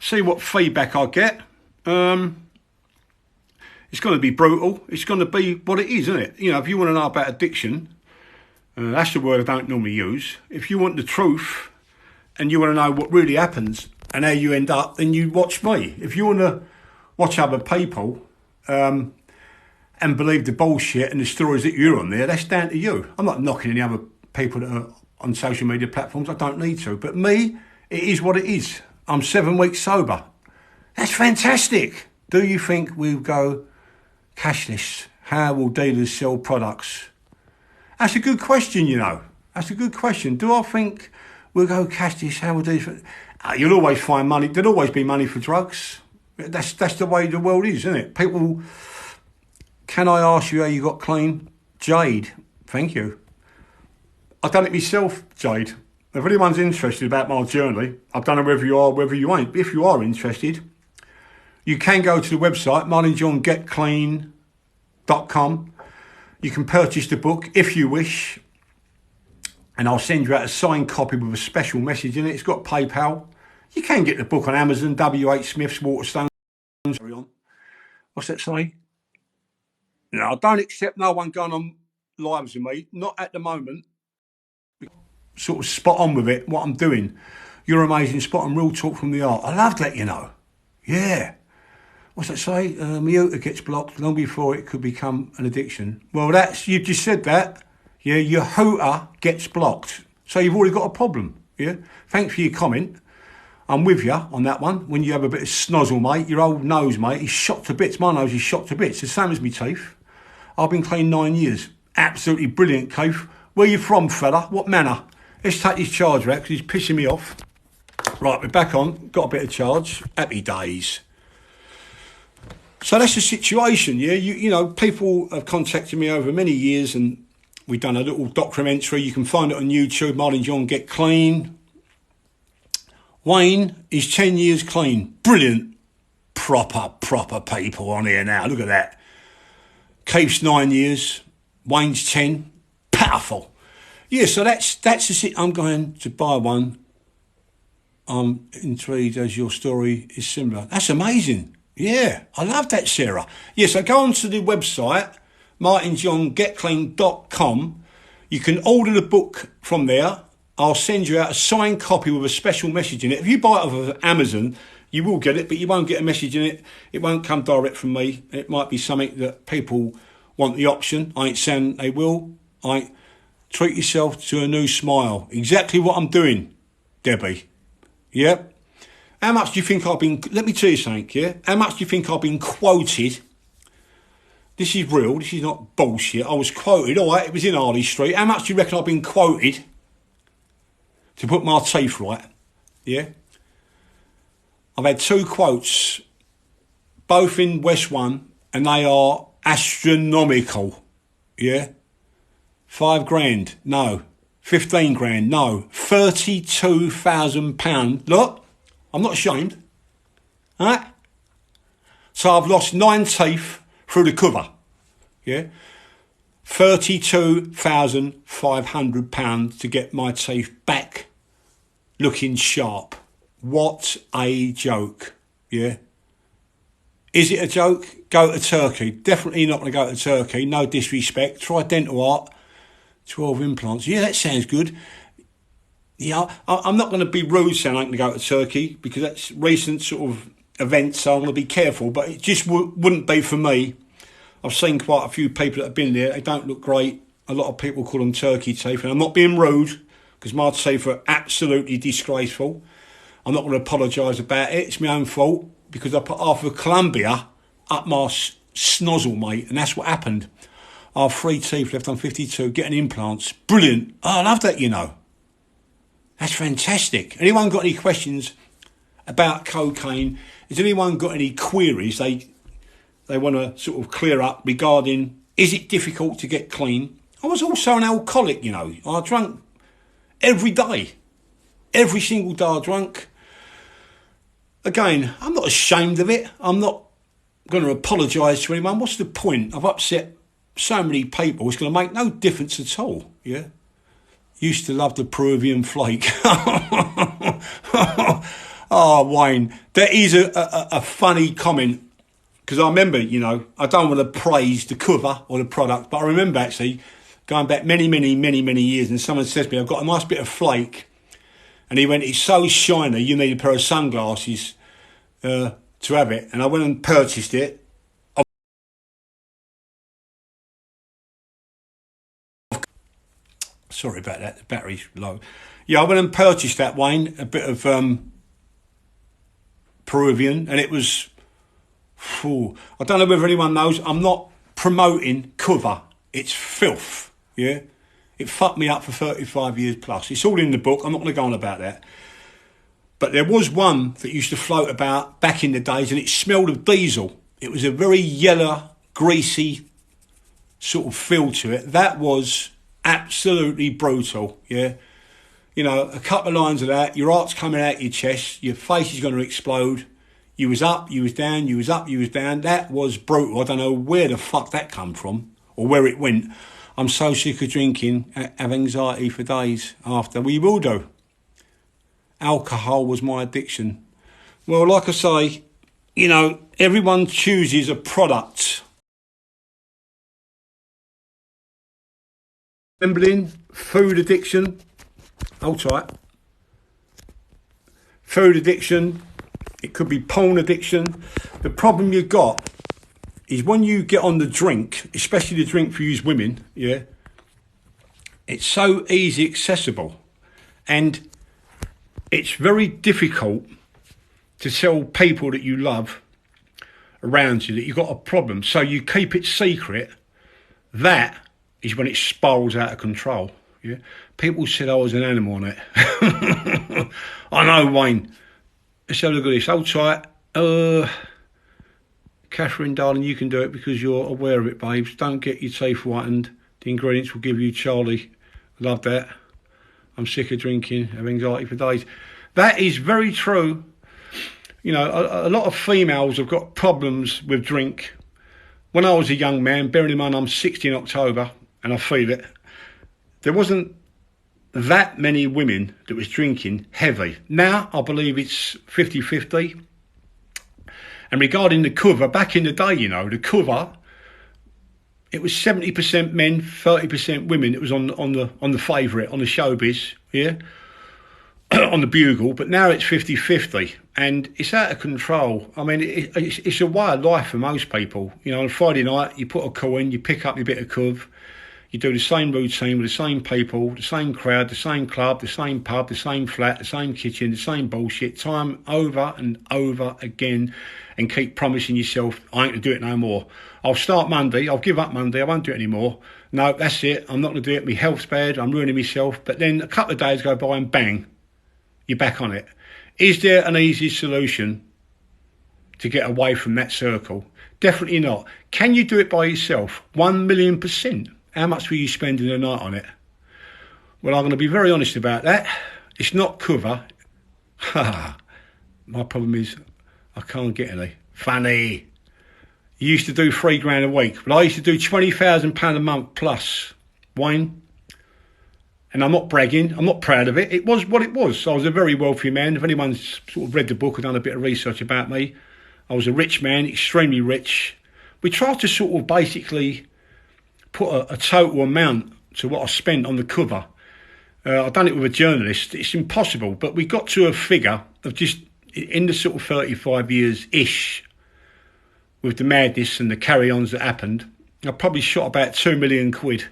see what feedback I get. It's going to be brutal. It's going to be what it is, isn't it? You know, if you want to know about addiction, that's the word I don't normally use. If you want the truth and you want to know what really happens and how you end up, then you watch me. If you want to watch other people and believe the bullshit and the stories that you're on there, that's down to you. I'm not knocking any other people that are on social media platforms. I don't need to. But me, it is what it is. I'm 7 weeks sober. That's fantastic. Do you think we'll go cashless? How will dealers sell products? That's a good question, you know. That's a good question. Do I think we'll go cashless? How will dealers... You'll always find money. There'll always be money for drugs. That's the way the world is, isn't it? People... Can I ask you how you got clean? Jade. Thank you. I've done it myself, Jade. If anyone's interested about my journey, I don't know whether you are, whether you ain't. But if you are interested, you can go to the website, martinjohngetclean.com. You can purchase the book if you wish. And I'll send you out a signed copy with a special message in it. It's got PayPal. You can get the book on Amazon, WH Smith's, Waterstones. What's that say? No, I don't accept no one going on lives with me. Not at the moment. Sort of spot on with it, what I'm doing. You're amazing, spot on, real talk from the heart. I love that, you know. Yeah. What's that say? Miyota gets blocked long before it could become an addiction. Well, you just said that. Yeah, your hooter gets blocked. So you've already got a problem. Yeah. Thanks for your comment. I'm with you on that one. When you have a bit of snozzle, mate, your old nose, mate, he's shot to bits. My nose is shot to bits. The same as me teeth. I've been clean 9 years. Absolutely brilliant, Keith. Where you from, fella? What manner? Let's take his charger out because he's pissing me off. Right, we're back on. Got a bit of charge. Happy days. So that's the situation, yeah? You know, people have contacted me over many years and we've done a little documentary. You can find it on YouTube, Martin John Get Clean. Wayne is 10 years clean. Brilliant. Proper people on here now. Look at that. Keith's 9 years. Wayne's 10. Powerful. Yeah, so that's the I'm going to buy one. I'm intrigued as your story is similar. That's amazing. Yeah, I love that, Sarah. Yeah, so go onto the website, martinjohngetclean.com. You can order the book from there. I'll send you out a signed copy with a special message in it. If you buy it off of Amazon, you will get it, but you won't get a message in it. It won't come direct from me. It might be something that people want the option. I ain't saying they will. Treat yourself to a new smile. Exactly what I'm doing, Debbie. Yeah? How much do you think I've been... Let me tell you something, yeah? How much do you think I've been quoted? This is real. This is not bullshit. I was quoted. All right, it was in Harley Street. How much do you reckon I've been quoted to put my teeth right? Yeah? I've had 2 quotes, both in West 1, and they are astronomical. Yeah? 5 grand, no. 15 grand, no. £32,000. Look, I'm not ashamed. All right? So I've lost 9 teeth through the cover. Yeah? £32,500 to get my teeth back looking sharp. What a joke. Yeah? Is it a joke? Go to Turkey. Definitely not going to go to Turkey. No disrespect. Try dental art. 12 implants. Yeah, that sounds good. Yeah, I'm not going to be rude saying I'm going to go to Turkey because that's recent sort of events, so I'm going to be careful, but it just wouldn't be for me. I've seen quite a few people that have been there. They don't look great. A lot of people call them turkey teeth, and I'm not being rude because my teeth are absolutely disgraceful. I'm not going to apologise about it. It's my own fault because I put half of Colombia up my snozzle, mate, and that's what happened. I have 3 teeth left on 52, getting implants. Brilliant. Oh, I love that, you know. That's fantastic. Anyone got any questions about cocaine. Has anyone got any queries they want to sort of clear up regarding, is it difficult to get clean? I was also an alcoholic, you know. I drank every day. Every single day I drank. Again, I'm not ashamed of it. I'm not going to apologise to anyone. What's the point? I've upset so many people. It's going to make no difference at all, yeah? Used to love the Peruvian flake. Oh, Wayne, there is a funny comment. Because I remember, you know, I don't want to praise the cover or the product, but I remember actually going back many years, and someone says to me, I've got a nice bit of flake. And he went, it's so shiny, you need a pair of sunglasses to have it. And I went and purchased it. Sorry about that, the battery's low. Yeah, I went and purchased that, Wayne, a bit of Peruvian, and it was... I don't know whether anyone knows, I'm not promoting cover. It's filth, yeah? It fucked me up for 35 years plus. It's all in the book. I'm not going to go on about that. But there was one that used to float about back in the days, and it smelled of diesel. It was a very yellow, greasy sort of feel to it. That was absolutely brutal, yeah? You know, a couple of lines of that, your heart's coming out your chest, your face is going to explode. You was up, you was down, you was up, you was down. That was brutal. I don't know where the fuck that come from or where it went. I'm so sick of drinking, have anxiety for days after. Well, you will do. Alcohol was my addiction. Well, like I say, you know, everyone chooses a product. Gambling, food addiction. Hold tight. Food addiction. It could be porn addiction. The problem you've got is when you get on the drink, especially the drink for you women, yeah, it's so easy accessible. And it's very difficult to tell people that you love around you that you've got a problem. So you keep it secret. That is when it spirals out of control. Yeah, people said I was an animal on it. I know, Wayne. Let's have a look at this. Hold tight. Catherine, darling, you can do it because you're aware of it, babes. Don't get your teeth whitened. The ingredients will give you Charlie. Love that. I'm sick of drinking, have anxiety for days. That is very true. You know, a lot of females have got problems with drink. When I was a young man, bearing in mind I'm 60 in October, and I feel it, there wasn't that many women that was drinking heavy. Now I believe it's 50-50. And regarding the cover, back in the day, you know, the cover, it was 70% men, 30% women. It was on the favourite, on the showbiz, yeah, on the bugle. But now it's 50-50, and it's out of control. I mean, it's a way of life for most people. You know, on Friday night, you put a coin, you pick up your bit of cov. You do the same routine with the same people, the same crowd, the same club, the same pub, the same flat, the same kitchen, the same bullshit, time over and over again, and keep promising yourself, I ain't going to do it no more. I'll start Monday, I'll give up Monday, I won't do it anymore. No, that's it, I'm not going to do it, my health's bad, I'm ruining myself. But then a couple of days go by and bang, you're back on it. Is there an easy solution to get away from that circle? Definitely not. Can you do it by yourself? 1,000,000%. How much will you spend in a night on it? Well, I'm going to be very honest about that. It's not cover. My problem is I can't get any. Funny. You used to do $3,000 a week, but I used to do £20,000 a month plus. Wayne. And I'm not bragging. I'm not proud of it. It was what it was. I was a very wealthy man. If anyone's sort of read the book or done a bit of research about me, I was a rich man, extremely rich. We tried to sort of basically put a total amount to what I spent on the cover. I've done it with a journalist. It's impossible, but we got to a figure of just in the sort of 35 years-ish with the madness and the carry-ons that happened. I probably shot about 2 million quid.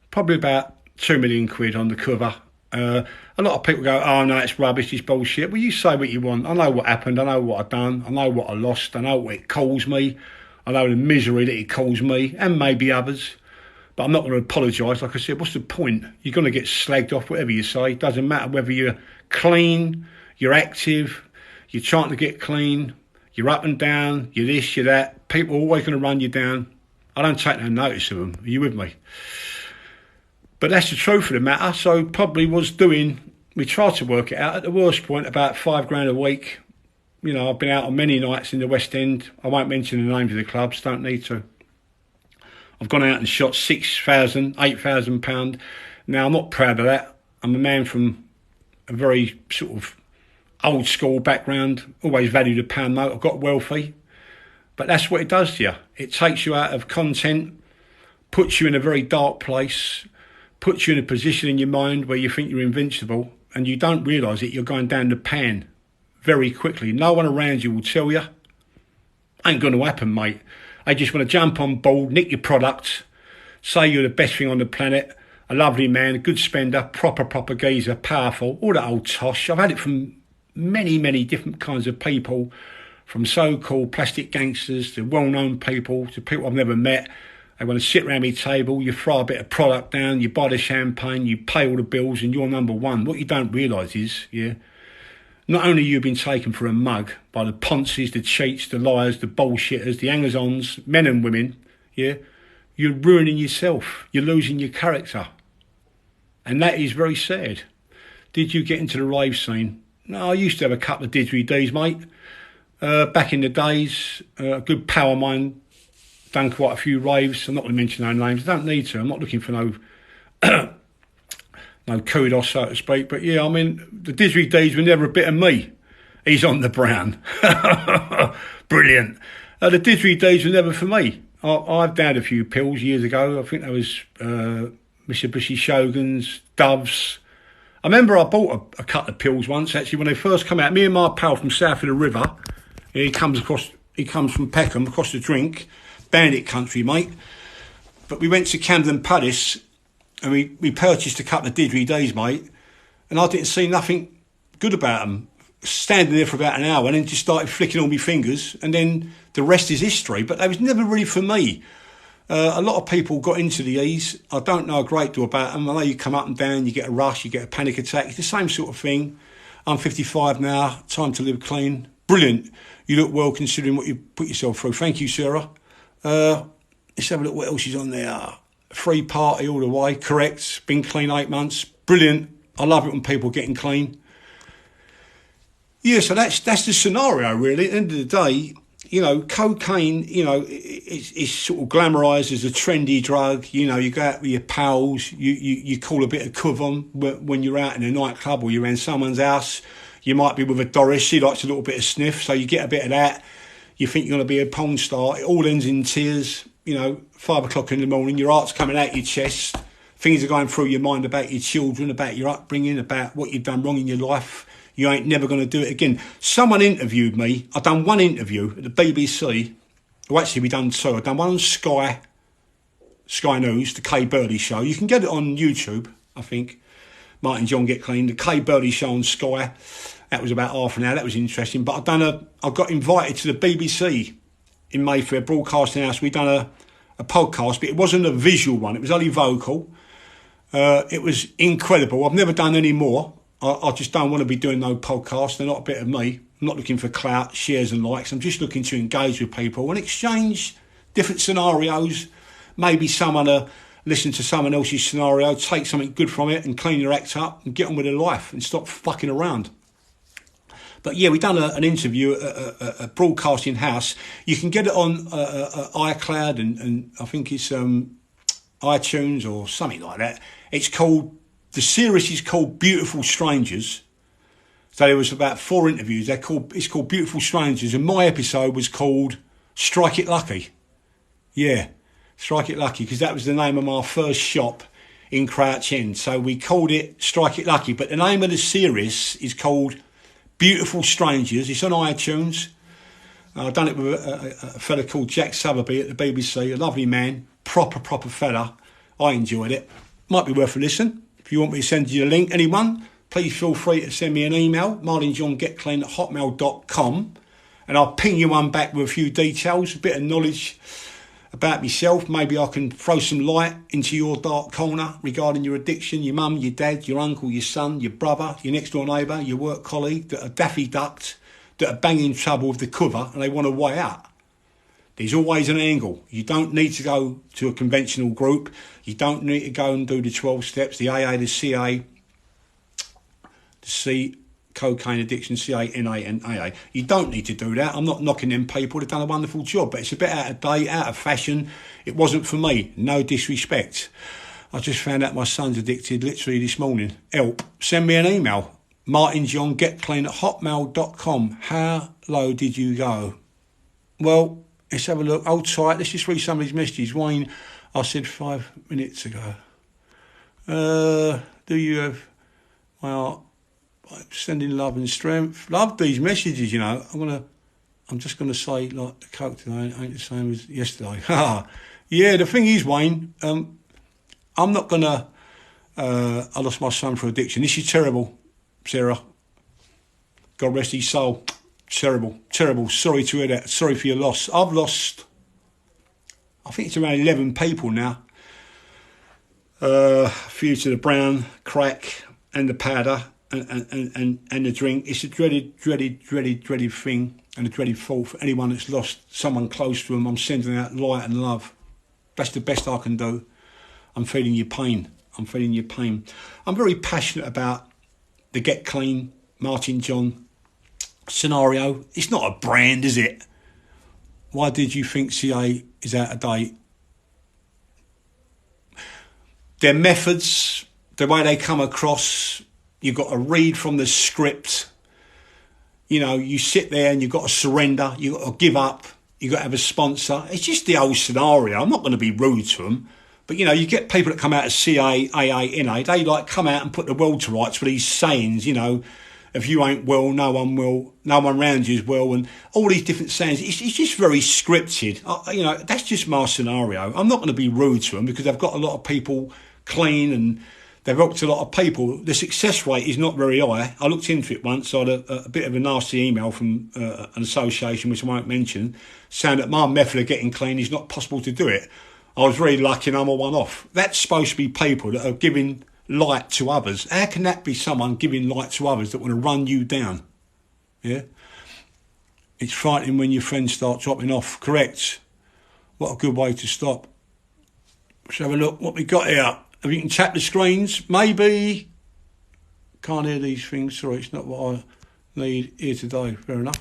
Probably about 2 million quid on the cover. A lot of people go, oh no, it's rubbish, it's bullshit. Well, you say what you want. I know what happened. I know what I've done. I know what I lost. I know what it caused me. I know the misery that it caused me and maybe others, but I'm not going to apologise. Like I said, what's the point? You're going to get slagged off, whatever you say. It doesn't matter whether you're clean, you're active, you're trying to get clean, you're up and down, you're this, you're that. People are always going to run you down. I don't take no notice of them. Are you with me? But that's the truth of the matter. So probably we tried to work it out at the worst point, about $5,000 a week. You know, I've been out on many nights in the West End. I won't mention the names of the clubs, don't need to. I've gone out and shot £6,000, £8,000. Now, I'm not proud of that. I'm a man from a very sort of old school background, always valued a pound note. I've got wealthy. But that's what it does to you. It takes you out of content, puts you in a very dark place, puts you in a position in your mind where you think you're invincible, and you don't realise it, you're going down the pan very quickly. No one around you will tell you. Ain't going to happen, mate. They just want to jump on board, nick your product, say you're the best thing on the planet, a lovely man, a good spender, proper geezer, powerful, all that old tosh. I've had it from many different kinds of people, from so-called plastic gangsters to well-known people to people I've never met. They want to sit around my table, you throw a bit of product down, you buy the champagne, you pay all the bills, and you're number one. What you don't realise is, not only you've been taken for a mug by the ponces, the cheats, the liars, the bullshitters, the hangers-ons, men and women, you're ruining yourself. You're losing your character. And that is very sad. Did you get into the rave scene? No, I used to have a couple of didgeridoos, mate. Back in the days, a good pal of mine done quite a few raves. I'm not going to mention no names. I don't need to. I'm not looking for no no kudos, so to speak. But yeah, I mean, the didgeridoos were never a bit of me. He's on the brown. Brilliant. The didgeridoos were never for me. I've downed a few pills years ago. I think that was Mitsubishi Shoguns, Doves. I remember I bought a couple of pills once, actually, when they first come out. Me and my pal from south of the river, he comes from Peckham, across the drink, bandit country, mate. But we went to Camden Palace and we purchased a couple of didgeridoos, mate, and I didn't see nothing good about them. Standing there for about an hour and then just started flicking all my fingers, and then the rest is history. But they was never really for me. A lot of people got into the E's. I don't know a great deal about them. I know you come up and down, you get a rush, you get a panic attack. It's the same sort of thing. I'm 55 now, time to live clean. Brilliant. You look well considering what you put yourself through. Thank you, Sarah. Let's have a look what else is on there. Free party all the way, correct. Been clean 8 months. Brilliant. I love it when people are getting clean. Yeah, so that's the scenario, really. At the end of the day, cocaine, it's sort of glamorised as a trendy drug. You go out with your pals, you call a bit of coven when you're out in a nightclub or you're in someone's house. You might be with a Doris, she likes a little bit of sniff, so you get a bit of that. You think you're going to be a porn star. It all ends in tears. 5 o'clock in the morning, your heart's coming out your chest. Things are going through your mind about your children, about your upbringing, about what you've done wrong in your life. You ain't never going to do it again. Someone interviewed me. I've done one interview at the BBC. Well, actually, we've done two. I've done one on Sky News, the Kay Burley Show. You can get it on YouTube, I think. Martin John Get Clean, the Kay Burley Show on Sky. That was about half an hour. That was interesting. But I got invited to the BBC in Mayfair Broadcasting House. We've done a podcast, but it wasn't a visual one. It was only vocal. It was incredible. I've never done any more. I just don't want to be doing no podcasts. They're not a bit of me. I'm not looking for clout, shares and likes. I'm just looking to engage with people and exchange different scenarios. Maybe someone listen to someone else's scenario, take something good from it and clean their act up and get on with their life and stop fucking around. But yeah, we've done an interview at a broadcasting house. You can get it on iCloud and I think it's iTunes or something like that. The series is called Beautiful Strangers. So there was about 4 interviews. It's called Beautiful Strangers, and my episode was called Strike It Lucky. Yeah, Strike It Lucky, because that was the name of my first shop in Crouch End. So we called it Strike It Lucky, but the name of the series is called Beautiful Strangers. It's on iTunes. I've done it with a fella called Jack Sotheby at the BBC, a lovely man, proper fella. I enjoyed it. Might be worth a listen. If you want me to send you the link, anyone, please feel free to send me an email, martinjohngetclean@hotmail.com, and I'll ping you one back with a few details, a bit of knowledge about myself. Maybe I can throw some light into your dark corner regarding your addiction, your mum, your dad, your uncle, your son, your brother, your next door neighbour, your work colleague that are daffy ducked, that are banging trouble with the cover and they want a way out. There's always an angle. You don't need to go to a conventional group. You don't need to go and do the 12 steps, the AA, the CA, the C, cocaine addiction, CA, NA and AA. You don't need to do that. I'm not knocking them people. They've done a wonderful job, but it's a bit out of date, out of fashion. It wasn't for me. No disrespect. I just found out my son's addicted literally this morning. Help. Send me an email. martinjohngetclean@hotmail.com. How low did you go? Well, let's have a look. Hold tight. Let's just read some of these messages. Wayne, I said 5 minutes ago. Do you have... Well, sending love and strength. Love these messages, you know. I'm just gonna say, like, the coke today ain't the same as yesterday. Yeah, the thing is, Wayne, I'm not gonna I lost my son for addiction. This is terrible, Sarah. God rest his soul. Terrible, terrible. Sorry to hear that. Sorry for your loss. I've lost, I think it's around 11 people now. A few to the brown, crack and the powder. And the drink. It's a dreaded thing, and a dreaded thought for anyone that's lost someone close to them. I'm sending out light and love. That's the best I can do. I'm feeling your pain. I'm very passionate about the Get Clean Martin John scenario. It's not a brand, is it? Why did you think CA is out of date? Their methods, the way they come across. You've got to read from the script. You know, you sit there and you've got to surrender. You've got to give up. You've got to have a sponsor. It's just the old scenario. I'm not going to be rude to them. But, you know, you get people that come out of CA, AA, NA. They, like, come out and put the world to rights with these sayings, you know, if you ain't well, no one will. No one around you is well. And all these different sayings. It's just very scripted. You know, that's just my scenario. I'm not going to be rude to them because I've got a lot of people clean and... They've helped a lot of people. The success rate is not very high. I looked into it once. I had a bit of a nasty email from an association, which I won't mention, saying that my method of getting clean is not possible to do it. I was very lucky and I'm a one-off. That's supposed to be people that are giving light to others. How can that be someone giving light to others that want to run you down? Yeah? It's frightening when your friends start dropping off. Correct. What a good way to stop. Let's have a look what we got here. If you can tap the screens, maybe. Can't hear these things. Sorry, it's not what I need here today. Fair enough.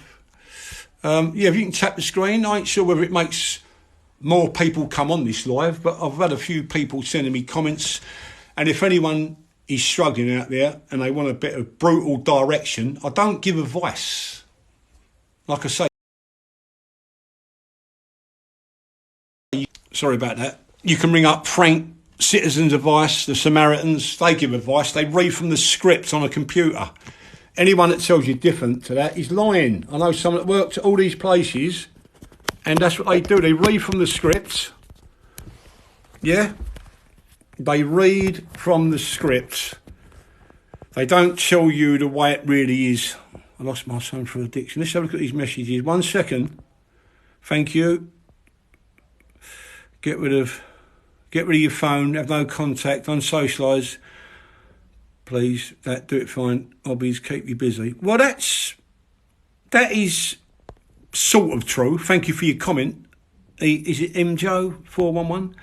Yeah, if you can tap the screen, I ain't sure whether it makes more people come on this live, but I've had a few people sending me comments. And if anyone is struggling out there and they want a bit of brutal direction, I don't give advice. Like I say, sorry about that. You can ring up Frank, Citizens Advice, the Samaritans. They give advice. They read from the script on a computer. Anyone that tells you different to that is lying. I know someone that worked at all these places, and that's what they do. They read from the script. Yeah? They read from the script. They don't tell you the way it really is. I lost my son for addiction. Let's have a look at these messages. 1 second. Thank you. Get rid of your phone. Have no contact. Unsocialise. Please. Do it fine. Hobbies keep you busy. Well, that is sort of true. Thank you for your comment. Is it MJO411?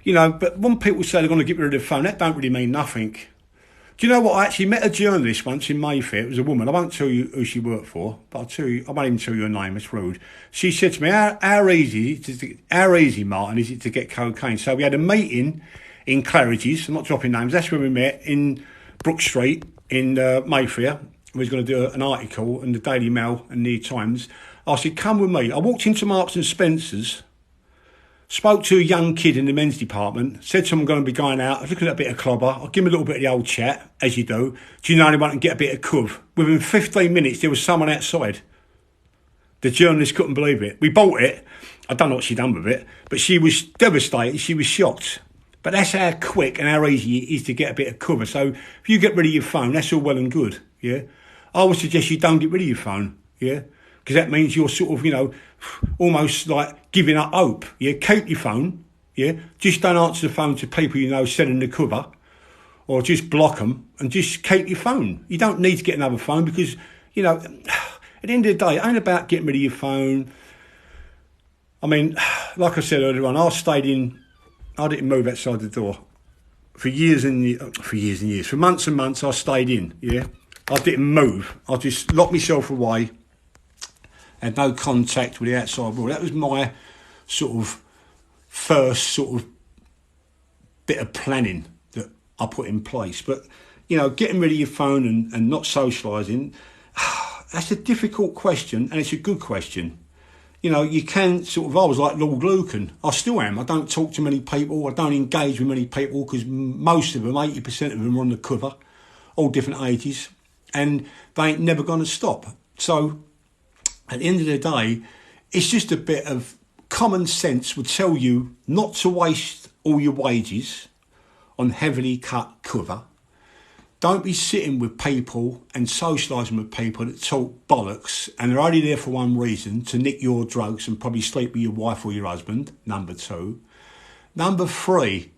You know, but when people say they're going to get rid of the phone, that don't really mean nothing. Do you know what? I actually met a journalist once in Mayfair. It was a woman. I won't tell you who she worked for, but I won't even tell you her name. It's rude. She said to me, how easy, Martin, is it to get cocaine? So we had a meeting in Claridge's. I'm not dropping names. That's where we met, in Brook Street in Mayfair. We was going to do an article in the Daily Mail and New Times. I said, come with me. I walked into Marks and Spencer's, spoke to a young kid in the men's department, said to him I'm going to be going out. I was looking at a bit of clobber. I'll give him a little bit of the old chat, as you do. Do you know anyone can get a bit of cuv? Within 15 minutes, there was someone outside. The journalist couldn't believe it. We bought it. I don't know what she done with it, but she was devastated. She was shocked. But that's how quick and how easy it is to get a bit of cover. So if you get rid of your phone, that's all well and good, yeah? I would suggest you don't get rid of your phone, yeah? because that means you're sort of, almost like giving up hope. Yeah, keep your phone. Yeah, just don't answer the phone to people selling the cover, or just block them and just keep your phone. You don't need to get another phone because, at the end of the day, it ain't about getting rid of your phone. I mean, like I said earlier on, I didn't move outside the door for years and years. For months and months, I stayed in. Yeah, I didn't move. I just locked myself away. Had no contact with the outside world. That was my sort of first sort of bit of planning that I put in place. But, getting rid of your phone and not socialising, that's a difficult question, and it's a good question. You can sort of, I was like Lord Lucan. I still am. I don't talk to many people. I don't engage with many people because most of them, 80% of them are on the cover, all different ages, and they ain't never going to stop. So at the end of the day, it's just a bit of common sense would tell you not to waste all your wages on heavily cut cover. Don't be sitting with people and socialising with people that talk bollocks and they're only there for one reason, to nick your drugs and probably sleep with your wife or your husband, number 2. Number 3,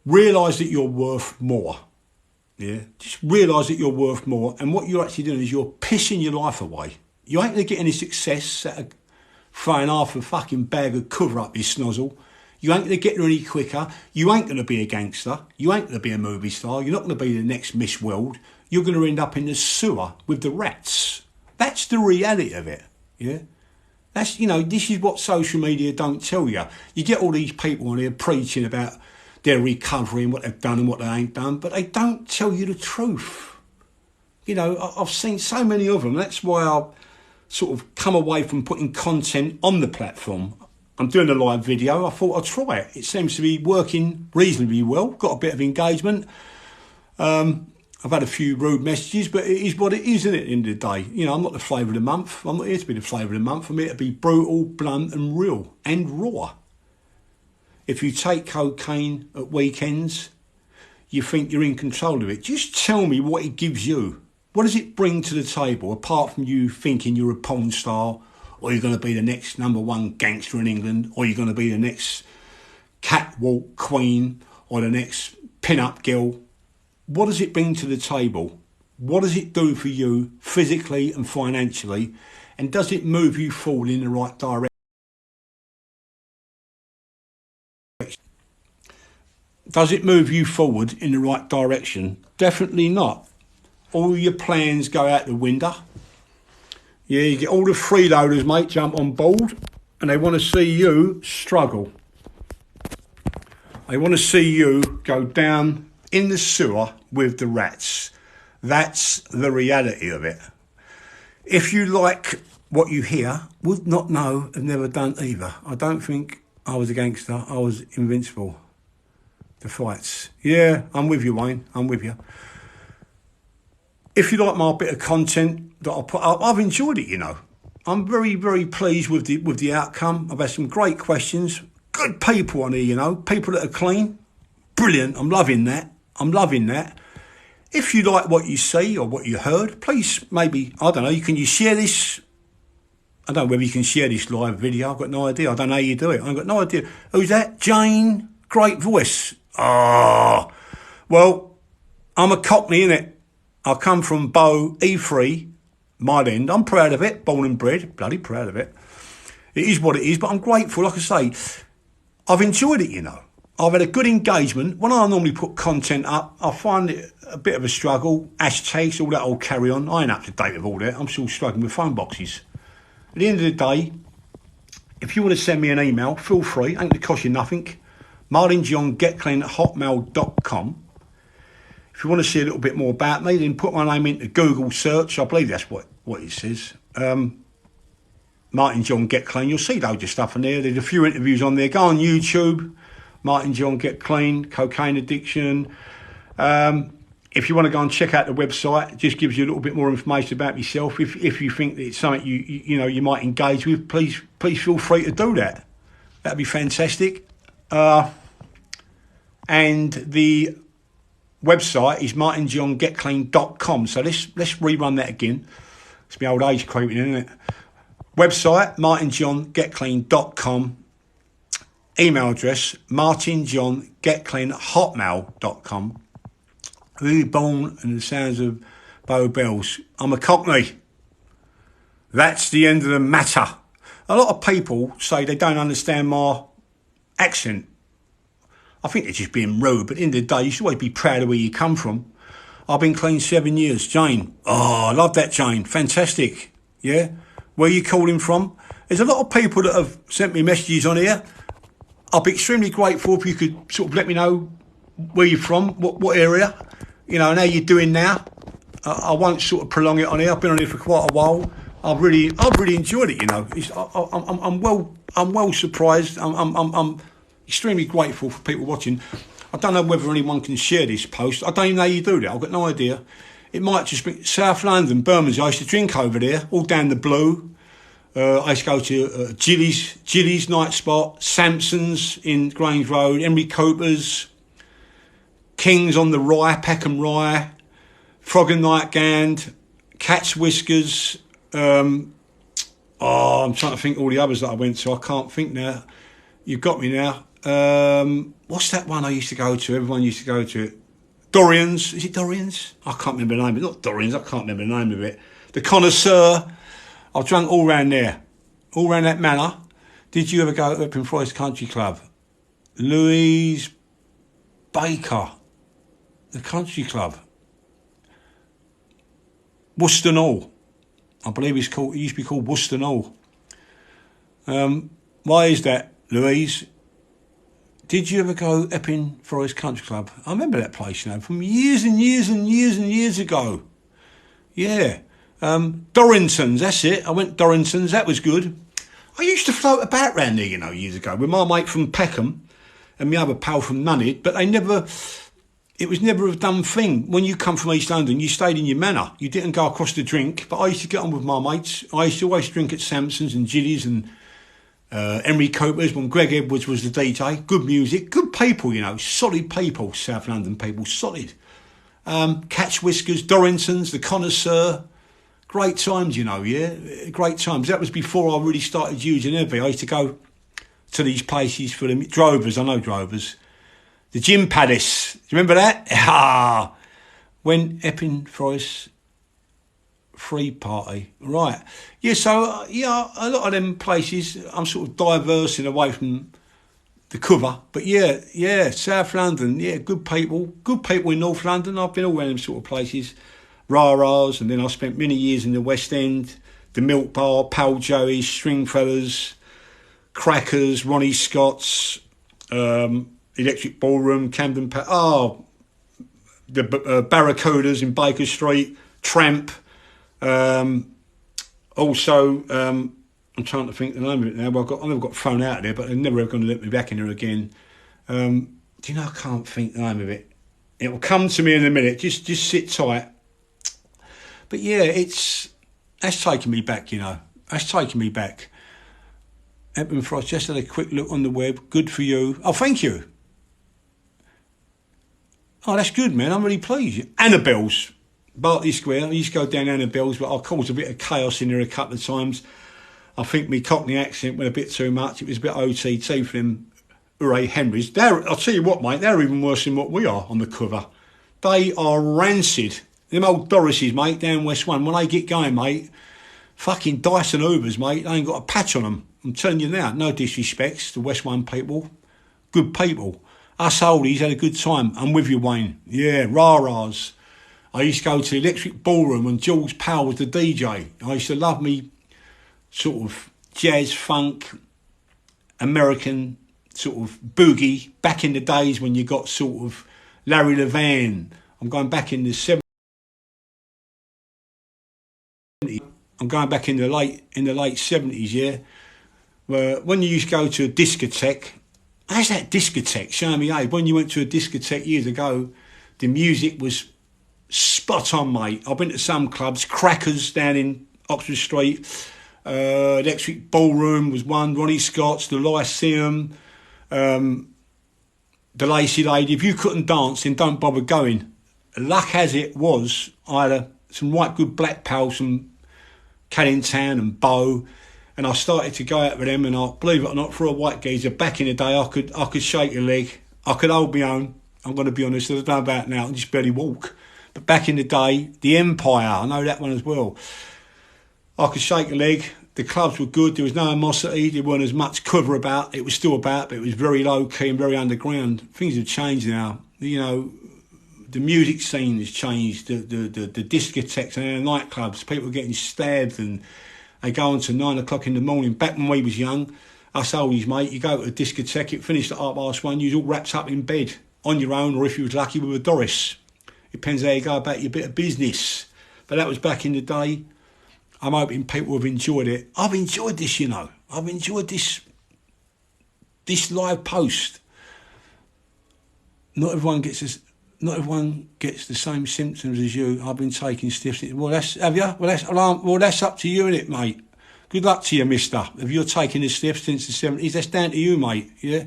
realise that you're worth more. Yeah, just realise that you're worth more, and what you're actually doing is you're pissing your life away. You ain't going to get any success at throwing half a fucking bag of cover up your snozzle. You ain't going to get there any quicker. You ain't going to be a gangster. You ain't going to be a movie star. You're not going to be the next Miss World. You're going to end up in the sewer with the rats. That's the reality of it. Yeah, that's this is what social media don't tell you. You get all these people on here preaching about their recovery and what they've done and what they ain't done, but they don't tell you the truth. I've seen so many of them. That's why I've sort of come away from putting content on the platform. I'm doing a live video. I thought I'd try it. It seems to be working reasonably well. Got a bit of engagement. I've had a few rude messages, but it is what it is, isn't it, at the end of the day? I'm not the flavour of the month. I'm not here to be the flavour of the month. I'm here to be brutal, blunt and real and raw. If you take cocaine at weekends, you think you're in control of it. Just tell me what it gives you. What does it bring to the table, apart from you thinking you're a porn star, or you're going to be the next #1 gangster in England, or you're going to be the next catwalk queen, or the next pin-up girl? What does it bring to the table? What does it do for you physically and financially? And does it move you forward in the right direction? Does it move you forward in the right direction? Definitely not. All your plans go out the window. Yeah, you get all the freeloaders, mate, jump on board, and they want to see you struggle. They want to see you go down in the sewer with the rats. That's the reality of it. If you like what you hear, would not know, have never done either. I don't think I was a gangster. I was invincible. The fights. Yeah, I'm with you, Wayne. I'm with you. If you like my bit of content that I put up, I've enjoyed it, I'm very, very pleased with the outcome. I've had some great questions. Good people on here, people that are clean. Brilliant. I'm loving that. If you like what you see or what you heard, please maybe, I don't know, can you share this? I don't know whether you can share this live video. I've got no idea. I don't know how you do it. I've got no idea. Who's that? Jane? Great voice. Oh, well, I'm a Cockney, innit? I come from Bow, E3, Mile End. I'm proud of it, born and bred, bloody proud of it. It is what it is, but I'm grateful. Like I say, I've enjoyed it, I've had a good engagement. When I normally put content up, I find it a bit of a struggle. Hashtags, all that old carry on. I ain't up to date with all that. I'm still struggling with phone boxes. At the end of the day, if you want to send me an email, feel free. Ain't going to cost you nothing. martinjohngetclean@hotmail.com. If you want to see a little bit more about me, then put my name into Google search. I believe that's what it says. Martin John Get Clean. You'll see loads of stuff in there. There's a few interviews on there. Go on YouTube. Martin John Get Clean. Cocaine addiction. If you want to go and check out the website, it just gives you a little bit more information about yourself. If you think that it's something you might engage with, please feel free to do that. That'd be fantastic. And the website is martinjohngetclean.com. So let's rerun that again. It's my old age creeping in, isn't it? Website, martinjohngetclean.com. Email address, martinjohngetclean@hotmail.com. Really born in the sounds of Bow Bells. I'm a Cockney. That's the end of the matter. A lot of people say they don't understand my accent. I think they're just being rude, but at the end of the day, you should always be proud of where you come from. I've been clean 7 years. Jane. Oh, I love that, Jane. Fantastic. Yeah? Where you calling from? There's a lot of people that have sent me messages on here. I'll be extremely grateful if you could sort of let me know where you're from, what area, you know, and how you're doing now. I won't sort of prolong it on here. I've been on here for quite a while. I've really enjoyed it. You know, I'm well surprised. I'm extremely grateful for people watching. I don't know whether anyone can share this post. I don't even know how you do that. I've got no idea. It might just be South London, Bermondsey. I used to drink over there, all down the Blue. I used to go to Gilly's night spot, Sampson's in Grange Road, Henry Cooper's, King's on the Rye, Peckham Rye, Frog and Nightgand, Cat's Whiskers. I'm trying to think all the others that I went to. I can't think now. You've got me now. What's that one I used to go to? Everyone used to go to it. Dorian's. Is it Dorian's? I can't remember the name of it. Not Dorian's. I can't remember the name of it. The Connoisseur. I've drunk all round there. All round that manor. Did you ever go to Epping Forest Country Club? Louise Baker. The Country Club. Worcester Hall. I believe it used to be called Worcester Hall. Why is that, Louise? Did you ever go Epping Forest Country Club? I remember that place, you know, from years and years and years and years ago. Yeah. Dorrington's, that's it. I went Dorrington's, that was good. I used to float about round there, you know, years ago with my mate from Peckham and my other pal from Nunnid, but it was never a done thing. When you come from East London, you stayed in your manor. You didn't go across to drink, but I used to get on with my mates. I used to always drink at Sampson's and Gilly's and Henry Cooper's when Greg Edwards was the DJ. Good music, good people, you know, solid people, South London people, solid. Cat's Whiskers, Dorrington's, the Connoisseur. Great times, you know, yeah, great times. That was before I really started using heavy. I used to go to these places for the Drovers. I know Drovers. The Gin Palace. Do you remember that? Ah, when Epping Forest Free Party. Right. Yeah, so, yeah, a lot of them places, I'm sort of diversing away from the cover. But, yeah, South London, yeah, good people in North London. I've been all around them sort of places. Rah-rahs, and then I spent many years in the West End, the Milk Bar, Pal Joey's, Stringfellas, Crackers, Ronnie Scott's, Electric Ballroom, Camden the Barracudas in Baker Street, Tramp. Also, I'm trying to think the name of it now. Well, I never got thrown out of there, but they're never ever going to let me back in there again. Do you know, I can't think the name of it. It will come to me in a minute. Just sit tight. But yeah, that's taking me back, you know. That's taking me back. Epping Forest, just had a quick look on the web. Good for you. Oh, thank you. Oh, that's good, man. I'm really pleased. Annabelle's, Berkeley Square. I used to go down Annabelle's, but I caused a bit of chaos in there a couple of times. I think my Cockney accent went a bit too much. It was a bit OTT for them Hooray Henrys. I'll tell you what, mate, they're even worse than what we are on the cover. They are rancid. Them old Doris's, mate, down West 1, when they get going, mate, fucking Dyson Hoovers, mate, they ain't got a patch on them. I'm telling you now, no disrespects to West 1 people. Good people. Us oldies had a good time. I'm with you, Wayne. Yeah, rah-rahs. I used to go to the Electric Ballroom when Jules Powell was the DJ. I used to love me sort of jazz, funk, American sort of boogie back in the days when you got sort of Larry Levan. I'm going back in the 70s. I'm going back in the late 70s, yeah. Where when you used to go to a discotheque, how's that discotheque? Show me, Abe. When you went to a discotheque years ago, the music was spot on, mate. I've been to some clubs, Crackers down in Oxford Street, Electric Ballroom was one, Ronnie Scott's, the Lyceum, the Lacy Lady. If you couldn't dance, then don't bother going. Luck as it was, I had some right good black pals from Canning Town and Bow, And I started to go out with them, and I, believe it or not, for a white geezer, back in the day, I could shake a leg, I could hold my own. I'm going to be honest, I don't know about now, I can just barely walk. But back in the day, the Empire, I know that one as well. I could shake a leg, the clubs were good, there was no animosity, there weren't as much cover about, it was still about, but it was very low key and very underground. Things have changed now, you know, the music scene has changed, the discotheques and the nightclubs, people are getting stabbed and they go on to 9 o'clock in the morning. Back when we was young, us oldies, mate, you go to a discotheque, it finished at 1:30, you was all wrapped up in bed, on your own, or if you was lucky with a Doris. Depends how you go about your bit of business. But that was back in the day. I'm hoping people have enjoyed it. I've enjoyed this, you know. I've enjoyed this live post. Not everyone gets the same symptoms as you. I've been taking stiff. Well, have you? Well, that's up to you, innit, mate? Good luck to you, mister. If you're taking the stiff since the 70s, that's down to you, mate. Yeah.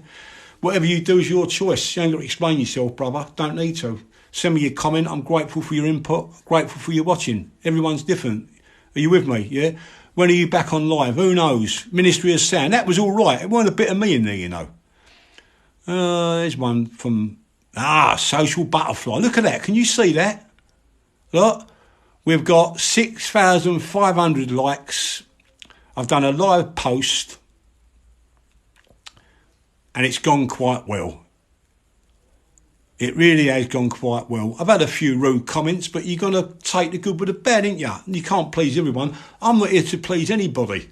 Whatever you do is your choice. You ain't got to explain yourself, brother. Don't need to. Send me your comment. I'm grateful for your input. Grateful for your watching. Everyone's different. Are you with me? Yeah. When are you back on live? Who knows? Ministry of Sound. That was all right. It weren't a bit of me in there, you know. There's one from Social Butterfly. Look at that. Can you see that? Look, we've got 6,500 likes. I've done a live post, and it's gone quite well. It really has gone quite well. I've had a few rude comments, but you're going to take the good with the bad, ain't you? You can't please everyone. I'm not here to please anybody.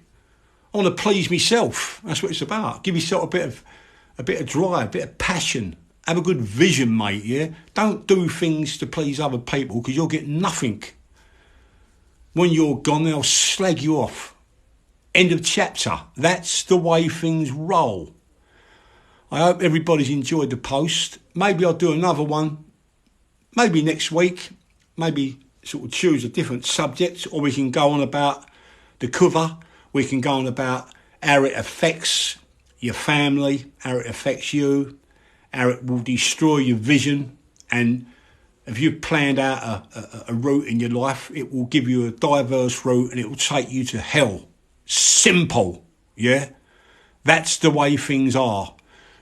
I want to please myself. That's what it's about. Give yourself a bit of drive, a bit of passion. Have a good vision, mate, yeah? Don't do things to please other people because you'll get nothing. When you're gone, they'll slag you off. End of chapter. That's the way things roll. I hope everybody's enjoyed the post. Maybe I'll do another one. Maybe next week. Maybe sort of choose a different subject, or we can go on about the cover. We can go on about how it affects your family, how it affects you, how it will destroy your vision. And if you've planned out a route in your life, it will give you a diverse route and it will take you to hell. Simple, yeah? That's the way things are.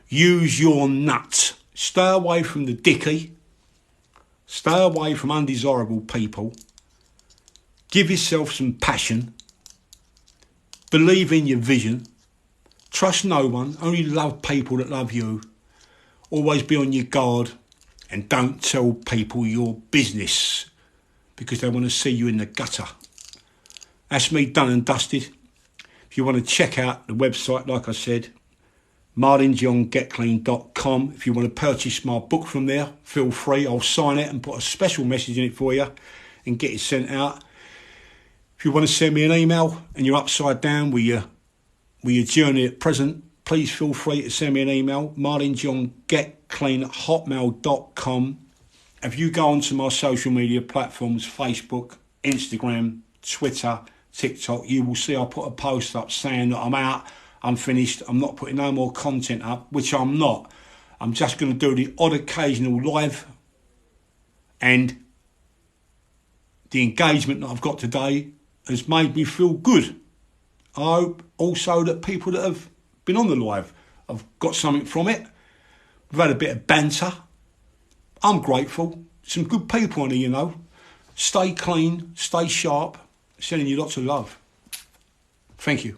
Use your nut. Stay away from the dicky. Stay away from undesirable people. Give yourself some passion. Believe in your vision. Trust no one. Only love people that love you. Always be on your guard. And don't tell people your business because they want to see you in the gutter. That's me done and dusted. If you want to check out the website, like I said, martinjohngetclean.com. If you want to purchase my book from there, feel free. I'll sign it and put a special message in it for you and get it sent out. If you want to send me an email and you're upside down with your journey at present, please feel free to send me an email, martinjohngetclean@hotmail.com. If you go onto my social media platforms, Facebook, Instagram, Twitter, TikTok, you will see I put a post up saying that I'm out, I'm finished, I'm not putting no more content up, which I'm not. I'm just going to do the odd occasional live, and the engagement that I've got today has made me feel good. I hope also that people that have been on the live have got something from it. We've had a bit of banter. I'm grateful. Some good people on here, you know. Stay clean, stay sharp. Sending you lots of love. Thank you.